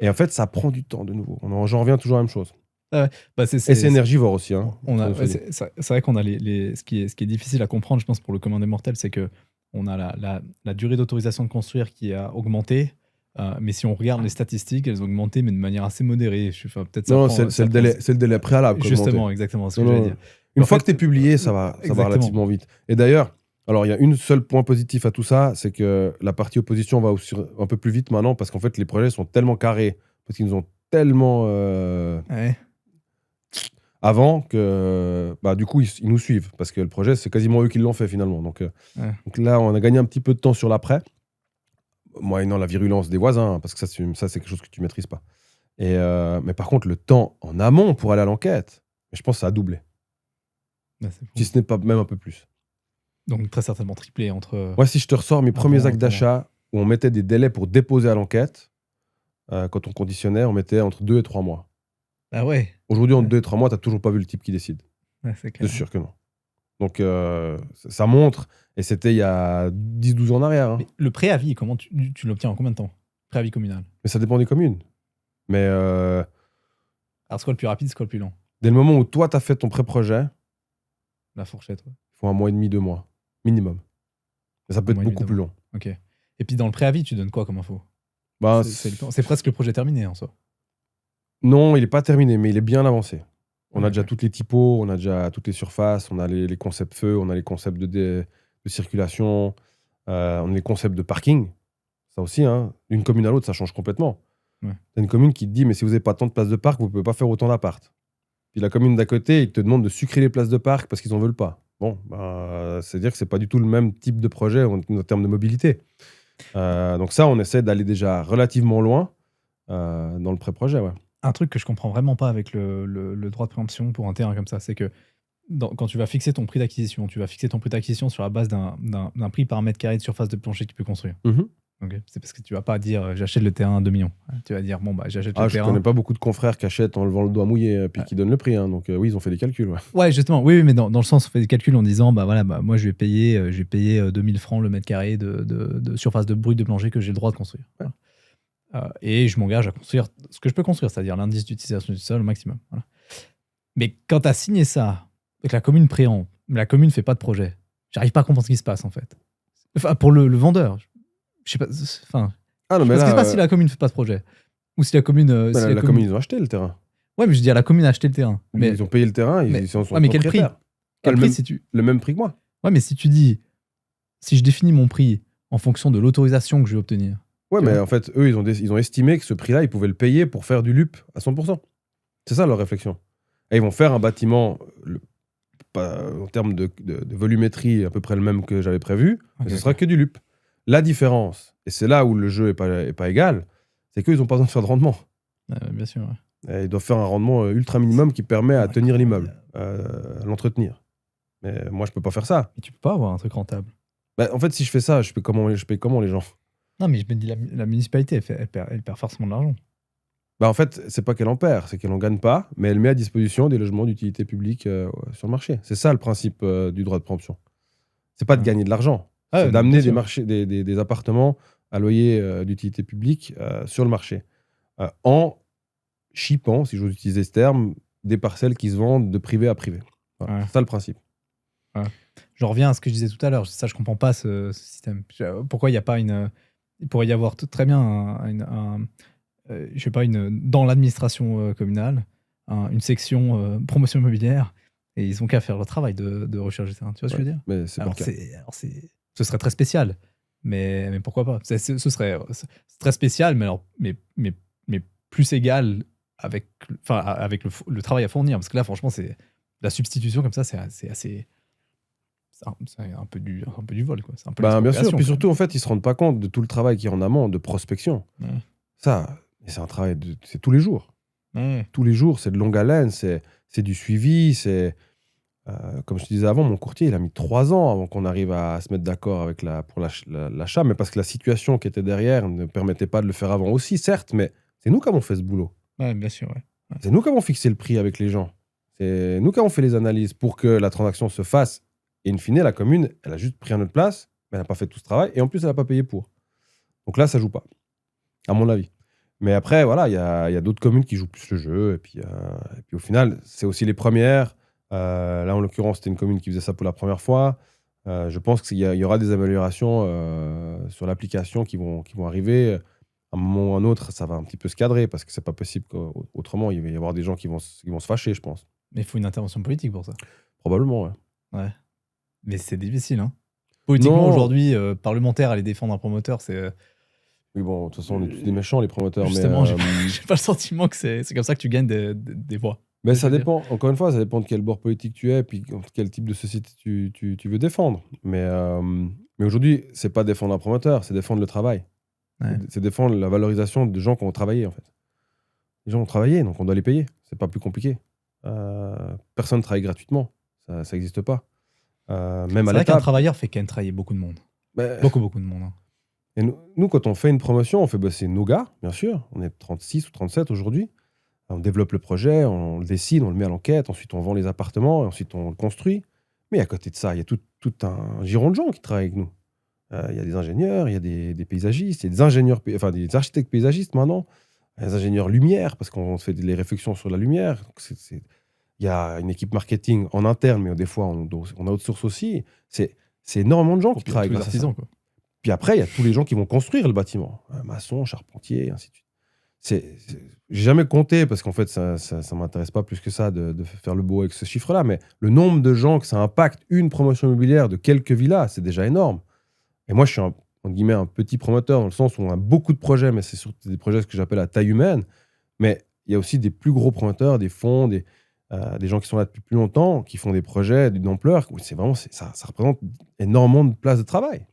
Et en fait, ça prend du temps de nouveau. J'en reviens toujours à la même chose. Bah, Et c'est énergivore aussi. Hein, c'est vrai qu'on a ce qui est difficile à comprendre, je pense, pour le commun des mortels, c'est que on a la durée d'autorisation de construire qui a augmenté. Mais si on regarde les statistiques, elles ont augmenté, mais de manière assez modérée. Non, c'est le délai préalable. Justement, exactement, ce que j'allais dire. Une fois que tu es publié, ça va relativement vite. Et d'ailleurs, alors il y a un seul point positif à tout ça, c'est que la partie opposition va aussi un peu plus vite maintenant, parce qu'en fait, les projets sont tellement carrés, parce qu'ils nous ont tellement avant que, bah, du coup, ils nous suivent, parce que le projet, c'est quasiment eux qui l'ont fait finalement. Donc là, on a gagné un petit peu de temps sur l'après, moyennant la virulence des voisins, parce que ça, c'est quelque chose que tu maîtrises pas. Mais par contre, le temps en amont pour aller à l'enquête, je pense que ça a doublé. Si ce n'est pas même un peu plus. Donc très certainement triplé entre... Moi, si je te ressors mes premiers actes d'achat où on mettait des délais pour déposer à l'enquête, quand on conditionnait, on mettait entre 2 et 3 mois. Ah ouais. Aujourd'hui, entre 2 et 3 mois, tu n'as toujours pas vu le type qui décide. Ouais, c'est clair. C'est sûr que non. Donc, ça montre, et c'était il y a 10-12 ans en arrière. Hein. Mais le préavis, comment tu l'obtiens en combien de temps? Préavis communal. Mais ça dépend des communes. Mais alors, c'est quoi le plus rapide, c'est quoi le plus lent? Dès le moment où toi, tu as fait ton pré-projet, la fourchette, ouais. Il faut 1 mois et demi, 2 mois, minimum. Mais ça peut être beaucoup plus long. Ok. Et puis dans le préavis, tu donnes quoi comme info? Bah, c'est presque le projet terminé en soi. Non, il n'est pas terminé, mais il est bien avancé. On a déjà toutes les typos, on a déjà toutes les surfaces, on a les concepts feu, on a les concepts de circulation, on a les concepts de parking. Ça aussi, hein, d'une commune à l'autre, ça change complètement. Ouais. T'as une commune qui te dit, mais si vous n'avez pas tant de places de parc, vous ne pouvez pas faire autant d'appart. Puis la commune d'à côté, ils te demandent de sucrer les places de parc parce qu'ils n'en veulent pas. Bon, bah, c'est-à-dire que c'est pas du tout le même type de projet en termes de mobilité. Donc ça, on essaie d'aller déjà relativement loin dans le pré-projet. Ouais. Un truc que je comprends vraiment pas avec le droit de préemption pour un terrain comme ça, c'est que quand tu vas fixer ton prix d'acquisition, tu vas fixer ton prix d'acquisition sur la base d'un prix par mètre carré de surface de plancher que tu peux construire. Okay. C'est parce que tu vas pas dire j'achète le terrain à 2 millions. Tu vas dire bon bah j'achète le terrain. Je connais pas beaucoup de confrères qui achètent en levant le doigt mouillé puis qui donnent le prix. Hein. Donc oui, ils ont fait des calculs. Ouais, justement. Oui, mais dans le sens on fait des calculs en disant bah voilà moi je vais payer 2000 francs le mètre carré de surface de brut de plancher que j'ai le droit de construire. Ouais. Voilà. Et je m'engage à construire ce que je peux construire, c'est-à-dire l'indice d'utilisation du sol au maximum. Voilà. Mais quand tu as signé ça et que la commune préempte la commune fait pas de projet. J'arrive pas à comprendre ce qui se passe en fait. Enfin, pour le vendeur, je sais pas. Enfin, Ah non, mais parce que là, c'est pas si la commune fait pas de projet ou si la commune. bah, Si la la commune, ils ont acheté le terrain. Ouais, mais je dis à la commune a acheté le terrain. Mais Ils ont payé le terrain, mais- ils sont ouais, mais quel prix? propriétaires. Quel le, prix même, si tu. le même prix que moi. Ouais, mais si tu dis, si je définis mon prix en fonction de l'autorisation que je vais obtenir. Ouais, Tu mais vois. en fait, eux, ils ont estimé que ce prix-là, ils pouvaient le payer pour faire du LUP à 100%. C'est ça leur réflexion. Et ils vont faire un bâtiment, en termes de volumétrie, à peu près le même que j'avais prévu, mais Ok, ce sera que du LUP. La différence, et c'est là où le jeu est pas égal, c'est qu'eux, ils n'ont pas besoin de faire de rendement. Bien sûr. Ouais. Et ils doivent faire un rendement ultra minimum qui permet à tenir l'immeuble, Incroyable. à l'entretenir. Mais moi, je peux pas faire ça. Mais tu peux pas avoir un truc rentable. Bah, en fait, si je fais ça, je paye comment les gens? Non, mais je me dis, la municipalité, elle perd forcément de l'argent. Bah, en fait, c'est pas qu'elle en perd, c'est qu'elle en gagne pas, mais elle met à disposition des logements d'utilité publique sur le marché. C'est ça le principe du droit de préemption. C'est pas de Ouais. gagner de l'argent, Ah, c'est non, d'amener bien des, sûr. des appartements à loyer d'utilité publique sur le marché. En chippant, si j'ose utiliser ce terme, des parcelles qui se vendent de privé à privé. Voilà. Ouais. C'est ça le principe. Je reviens à ce que je disais tout à l'heure. Ça, je comprends pas ce système. Pourquoi il n'y a pas une. Il pourrait y avoir très bien je sais pas, dans l'administration communale, une section promotion immobilière, et ils ont qu'à faire leur travail de recherche de terrain. Tu vois ce que je veux dire? Mais c'est pas le cas. Ce serait très spécial. Mais pourquoi pas? Ce serait très spécial, mais plus égal avec le travail à fournir. Parce que là, franchement, c'est la substitution comme ça, c'est assez. C'est un peu du vol, quoi. C'est un peu Bah, bien sûr, l'expropriation, puis quoi. surtout, en fait, ils se rendent pas compte de tout le travail qu'il y a en amont de prospection. Ouais. Ça, c'est un travail, c'est tous les jours. Ouais. Tous les jours, c'est de longue haleine, c'est du suivi, c'est... comme je te disais avant, mon courtier, il a mis 3 ans avant qu'on arrive à se mettre d'accord avec pour l'achat, mais parce que la situation qui était derrière ne permettait pas de le faire avant aussi, certes, mais c'est nous qui avons fait ce boulot. Ouais, bien sûr, ouais. C'est nous qui avons fixé le prix avec les gens. C'est nous qui avons fait les analyses pour que la transaction se fasse. Et in fine, la commune, elle a juste pris à notre place, mais elle n'a pas fait tout ce travail, et en plus, elle n'a pas payé pour. Donc là, ça joue pas, à mon avis. Mais après, voilà, il y a d'autres communes qui jouent plus le jeu, et puis au final, c'est aussi les premières. Là, en l'occurrence, c'était une commune qui faisait ça pour la première fois. Je pense qu'il y aura des améliorations sur l'application qui vont arriver. À un moment ou à un autre, ça va un petit peu se cadrer, parce que c'est pas possible qu'autrement, il va y avoir des gens qui vont se fâcher, je pense. Mais il faut une intervention politique pour ça. Probablement, ouais. Ouais. Mais c'est difficile, hein. Politiquement, Non. aujourd'hui, parlementaire, aller défendre un promoteur, c'est. Oui, bon, de toute façon, on est tous des méchants, les promoteurs. Justement, mais, j'ai pas le sentiment que c'est comme ça que tu gagnes des voix. mais je ça veux dire. dépend, encore une fois, ça dépend de quel bord politique tu es, puis quel type de société tu veux défendre. Mais aujourd'hui, c'est pas défendre un promoteur, c'est défendre le travail. Ouais. C'est défendre la valorisation de gens qui ont travaillé, en fait. Les gens ont travaillé, donc on doit les payer. C'est pas plus compliqué. Personne ne travaille gratuitement. Ça n'existe pas. Même C'est à vrai l'État. qu'un travailleur fait quand même travailler beaucoup de monde. Mais- Beaucoup de monde. Hein. Et nous, quand on fait une promotion, on fait bosser nos gars, bien sûr. On est 36 ou 37 aujourd'hui. On développe le projet, on le dessine, on le met à l'enquête. Ensuite, on vend les appartements et ensuite, on le construit. Mais à côté de ça, il y a tout un giron de gens qui travaillent avec nous. Il y a des ingénieurs, il y a des paysagistes, il y a des ingénieurs, enfin des architectes paysagistes maintenant, des ingénieurs lumière, parce qu'on fait des réflexions sur la lumière. Donc il y a une équipe marketing en interne, mais des fois, on a outsource aussi. C'est énormément de gens qui travaillent Tous les grâce à ça. artisans, quoi. Puis après, il y a tous les gens qui vont construire le bâtiment. Maçon, charpentier, et ainsi de suite. J'ai jamais compté, parce qu'en fait, ça m'intéresse pas plus que ça de faire le beau avec ce chiffre-là, mais le nombre de gens que ça impacte une promotion immobilière de quelques villas, c'est déjà énorme. Et moi, je suis entre guillemets, un petit promoteur, dans le sens où on a beaucoup de projets, mais c'est surtout des projets que j'appelle à taille humaine. Mais il y a aussi des plus gros promoteurs, des fonds, des gens qui sont là depuis plus longtemps, qui font des projets d'une ampleur. C'est vraiment, ça représente énormément de places de travail.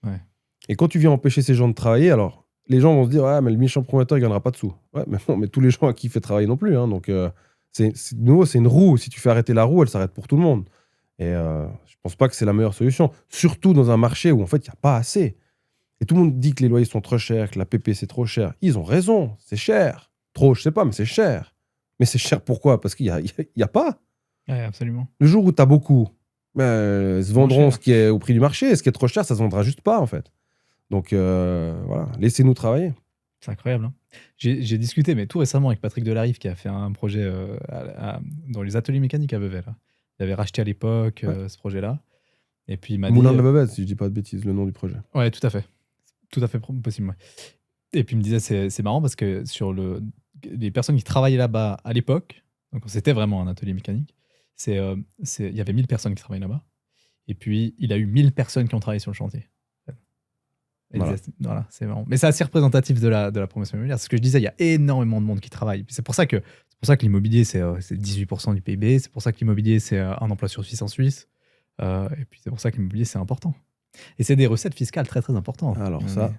Ouais. Et quand tu viens empêcher ces gens de travailler, alors les gens vont se dire, ah, mais le méchant promoteur, il ne gagnera pas de sous. Ouais, mais non, mais tous les gens à qui il fait travailler non plus. Hein, donc, de nouveau, c'est une roue. Si tu fais arrêter la roue, elle s'arrête pour tout le monde. Et je pense pas que c'est la meilleure solution. Surtout dans un marché où, en fait, il n'y a pas assez. Et tout le monde dit que les loyers sont trop chers, que la PP, c'est trop cher. Ils ont raison, c'est cher. Trop, je sais pas, mais c'est cher. Mais c'est cher pourquoi? Parce qu'il y a pas. Ouais, absolument. Le jour où tu as beaucoup, ils se vendront cher. ce qui est au prix du marché. Et ce qui est trop cher, ça se vendra juste pas, en fait. Donc, voilà, laissez-nous travailler. C'est incroyable. Hein. J'ai discuté, mais tout récemment, avec Patrick Delarive, qui a fait un projet dans les ateliers mécaniques à Vevey. Là. Il avait racheté à l'époque ce projet-là. Et puis il m'a Moulin dit... de la Bavette, si je dis pas de bêtises, le nom du projet. Ouais, tout à fait. Tout à fait possible, ouais. Et puis il me disait, c'est marrant parce que sur les personnes qui travaillaient là-bas à l'époque, donc c'était vraiment un atelier mécanique, il y avait 1000 personnes qui travaillaient là-bas. Et puis il a eu 1000 personnes qui ont travaillé sur le chantier. Voilà, c'est marrant. Mais c'est assez représentatif de la promotion immobilière. C'est ce que je disais, il y a énormément de monde qui travaille. Puis c'est pour ça que l'immobilier, c'est 18% du PIB. C'est pour ça que l'immobilier, c'est un emploi sur 6 en Suisse. Et puis c'est pour ça que l'immobilier, c'est important. Et c'est des recettes fiscales très, très importantes. Alors ça...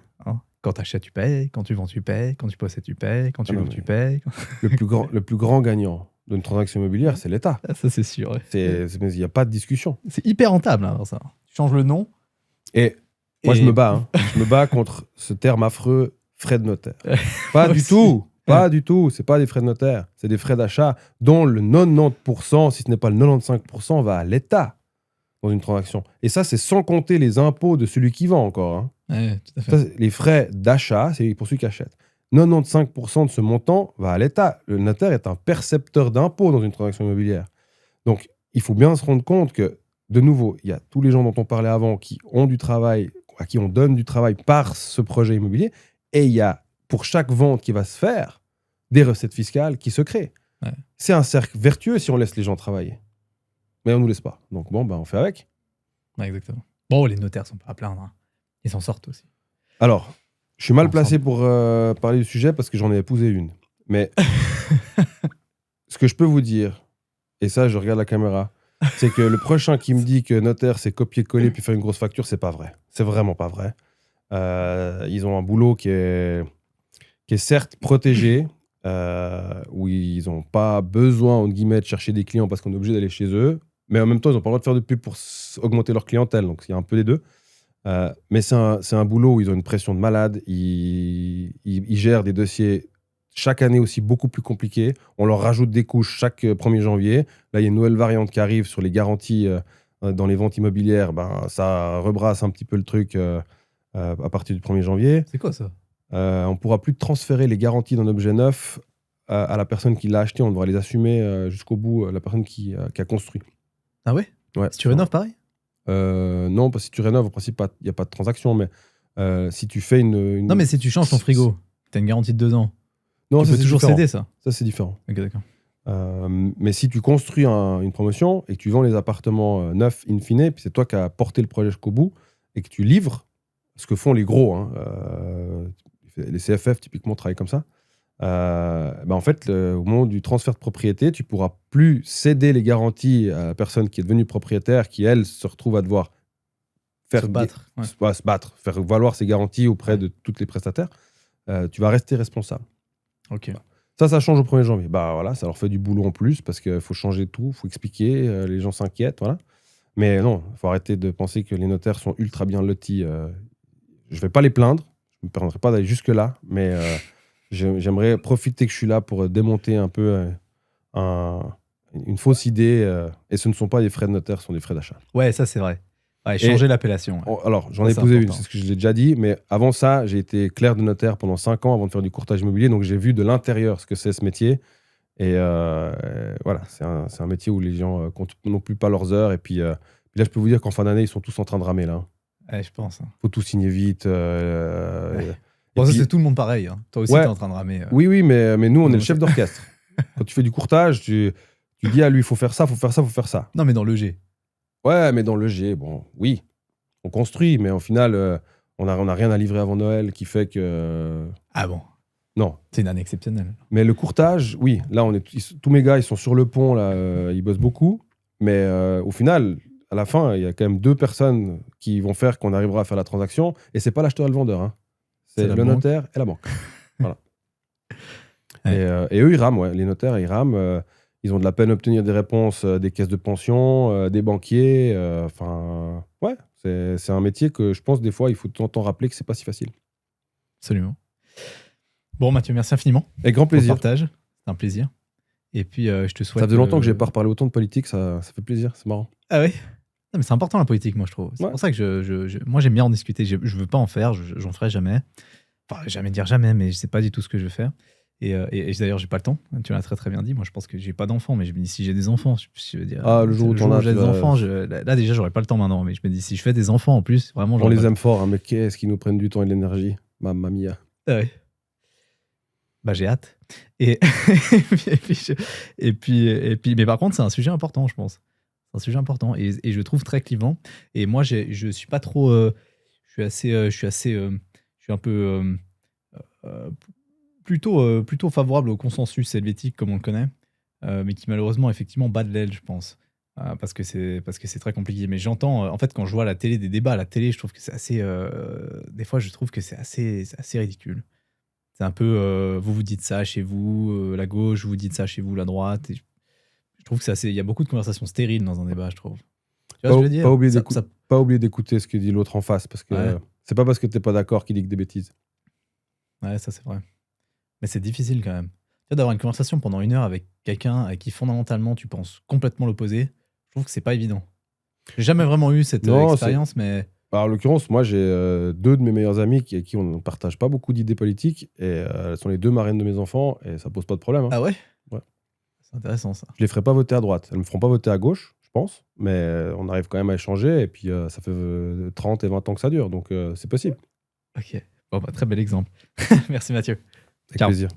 Quand tu achètes, tu payes. Quand tu vends, tu payes. Quand tu possèdes, tu payes. Quand tu loues, tu payes. Le plus grand gagnant d'une transaction immobilière, c'est l'État. Ça, c'est sûr. Ouais. Il n'y a pas de discussion. C'est hyper rentable, hein, ça. Tu changes le nom. Et moi, je me bats. Hein. Je me bats contre ce terme affreux, frais de notaire. Pas du tout. Pas du tout. C'est pas des frais de notaire. C'est des frais d'achat dont le 90%, si ce n'est pas le 95%, va à l'État dans une transaction. Et ça, c'est sans compter les impôts de celui qui vend encore. Hein. Ouais, tout à fait. Ça, les frais d'achat, c'est pour celui qui achète. 95% de ce montant va à l'État. Le notaire est un percepteur d'impôts dans une transaction immobilière. Donc, il faut bien se rendre compte que, de nouveau, il y a tous les gens dont on parlait avant qui ont du travail, à qui on donne du travail par ce projet immobilier, et il y a, pour chaque vente qui va se faire, des recettes fiscales qui se créent. Ouais. C'est un cercle vertueux si on laisse les gens travailler. Mais on ne nous laisse pas. Donc bon, on fait avec. Ouais, exactement. Bon, les notaires sont pas à plaindre. Hein. Ils s'en sortent aussi. Alors, je suis mal placé pour parler du sujet parce que j'en ai épousé une. Mais ce que je peux vous dire, et ça, je regarde la caméra, c'est que le prochain qui me dit que notaire, c'est copier-coller puis faire une grosse facture, c'est pas vrai. C'est vraiment pas vrai. Ils ont un boulot qui est certes protégé, où ils n'ont pas besoin, entre guillemets, de chercher des clients parce qu'on est obligé d'aller chez eux. Mais en même temps, ils n'ont pas le droit de faire de pub pour augmenter leur clientèle. Donc, il y a un peu les deux. Mais c'est un boulot où ils ont une pression de malade. Ils gèrent des dossiers chaque année aussi beaucoup plus compliqués. On leur rajoute des couches chaque 1er janvier. Là, il y a une nouvelle variante qui arrive sur les garanties dans les ventes immobilières. Ça rebrasse un petit peu le truc à partir du 1er janvier. C'est quoi ça ? On ne pourra plus transférer les garanties d'un objet neuf à la personne qui l'a acheté. On devra les assumer jusqu'au bout, la personne qui a construit. Ah ouais ? Ouais, si tu rénoves, pareil ? Non, parce que si tu rénoves, au principe, il n'y a pas de transaction. Mais si tu fais une... Non, mais si tu changes ton frigo, tu as une garantie de 2 ans. Non, tu peux toujours céder ça. Ça, c'est différent. Ok, d'accord. Mais si tu construis une promotion et que tu vends les appartements neufs in fine, puis c'est toi qui as porté le projet jusqu'au bout et que tu livres, ce que font les gros, hein, les CFF typiquement travaillent comme ça, en fait, au moment du transfert de propriété, tu ne pourras plus céder les garanties à la personne qui est devenue propriétaire, qui, elle, se retrouve à devoir faire se battre, se battre, faire valoir ses garanties auprès de tous les prestataires. Tu vas rester responsable. Ok. Ça change au 1er janvier. Voilà, ça leur fait du boulot en plus parce qu'il faut changer tout, il faut expliquer, les gens s'inquiètent, voilà. Mais non, il faut arrêter de penser que les notaires sont ultra bien lotis. Je ne vais pas les plaindre, je ne me permettrai pas d'aller jusque-là, mais j'aimerais profiter que je suis là pour démonter un peu une fausse idée. Et ce ne sont pas des frais de notaire, ce sont des frais d'achat. Ouais, ça c'est vrai. Ouais, changer l'appellation. Ouais. Alors, j'en ai posé une, c'est ce que je l'ai déjà dit, mais avant ça, j'ai été clerc de notaire pendant 5 ans avant de faire du courtage immobilier, donc j'ai vu de l'intérieur ce que c'est ce métier. Et voilà, c'est un métier où les gens comptent non plus pas leurs heures. Et puis là, je peux vous dire qu'en fin d'année, ils sont tous en train de ramer là. Ouais, je pense. Faut tout signer vite. Bon, ça, c'est tout le monde pareil. Hein. Toi aussi, t'es en train de ramer. Oui, mais nous, on est le chef d'orchestre. Quand tu fais du courtage, tu dis à lui, il faut faire ça, il faut faire ça, il faut faire ça. Non, mais dans le G. Ouais, mais dans le G, bon, oui, on construit, mais au final, on n'a rien à livrer avant Noël qui fait que... Ah bon ? Non. C'est une année exceptionnelle. Mais le courtage, oui, là, tous mes gars, ils sont sur le pont, là, ils bossent beaucoup, mais au final, à la fin, il y a quand même 2 personnes qui vont faire qu'on arrivera à faire la transaction, et c'est pas l'acheteur et le vendeur, hein. C'est le notaire et la banque. Voilà. Ouais. Et eux, ils rament, ouais. Les notaires, ils rament. Ils ont de la peine à obtenir des réponses des caisses de pension, des banquiers. Ouais, c'est un métier que je pense des fois, il faut de temps en temps rappeler que c'est pas si facile. Absolument. Bon, Mathieu, merci infiniment. Avec grand plaisir. Pour le partage, c'est un plaisir. Et puis, je te souhaite... Ça faisait longtemps que j'ai pas reparlé autant de politique, ça fait plaisir, c'est marrant. Ah ouais ? Non, mais c'est important la politique, moi, je trouve. C'est pour ça que moi, j'aime bien en discuter. Je veux pas en faire, j'en ferai jamais. Enfin, jamais dire jamais, mais je sais pas du tout ce que je veux faire. Et d'ailleurs, j'ai pas le temps. Tu l'as très très bien dit. Moi, je pense que j'ai pas d'enfants, mais je me dis si j'ai des enfants, je veux dire, Ah, le jour où t'en as, j'ai tu des vas- enfants, là déjà, j'aurais pas le temps maintenant. Mais je me dis si je fais des enfants en plus, vraiment, On j'aurais pas les le aime fort, hein, mais qu'est-ce qu'ils nous prennent du temps et de l'énergie. Mamma mia. temps. Ah ouais. Bah, j'ai hâte. Et, et puis, mais par contre, c'est un sujet important, je pense. C'est un sujet important et je le trouve très clivant. Et moi, je suis pas trop. Je suis un peu euh, plutôt favorable au consensus helvétique comme on le connaît, mais qui malheureusement effectivement bat de l'aile, je pense. Parce que c'est très compliqué. Mais j'entends, en fait, quand je vois la télé, des débats à la télé, je trouve que c'est assez. Des fois, je trouve que c'est assez ridicule. C'est un peu, vous vous dites ça chez vous, la gauche, vous dites ça chez vous, la droite. Et je trouve que c'est assez. Il y a beaucoup de conversations stériles dans un débat, je trouve. Tu vois ce que je veux Pas dire? oublier pas oublier d'écouter ce que dit l'autre en face, parce que Ouais, c'est pas parce que t'es pas d'accord qu'il dit que des bêtises. ouais, ça c'est vrai. Mais c'est difficile quand même. Tu vois, d'avoir une conversation pendant 1 heure avec quelqu'un à qui fondamentalement tu penses complètement l'opposé, je trouve que c'est pas évident. J'ai jamais vraiment eu cette Non, expérience, mais en l'occurrence, moi j'ai deux de mes meilleurs amis qui on ne partage pas beaucoup d'idées politiques, et elles sont les deux marraines de mes enfants, et ça pose pas de problème, hein. ah ouais? Ouais. C'est intéressant ça. Je les ferai pas voter à droite. Elles me feront pas voter à gauche, je pense, mais on arrive quand même à échanger, et puis ça fait 30 et 20 ans que ça dure, donc c'est possible. Ok. Bon, bah, très bel exemple. Merci Mathieu. Avec Ciao. plaisir.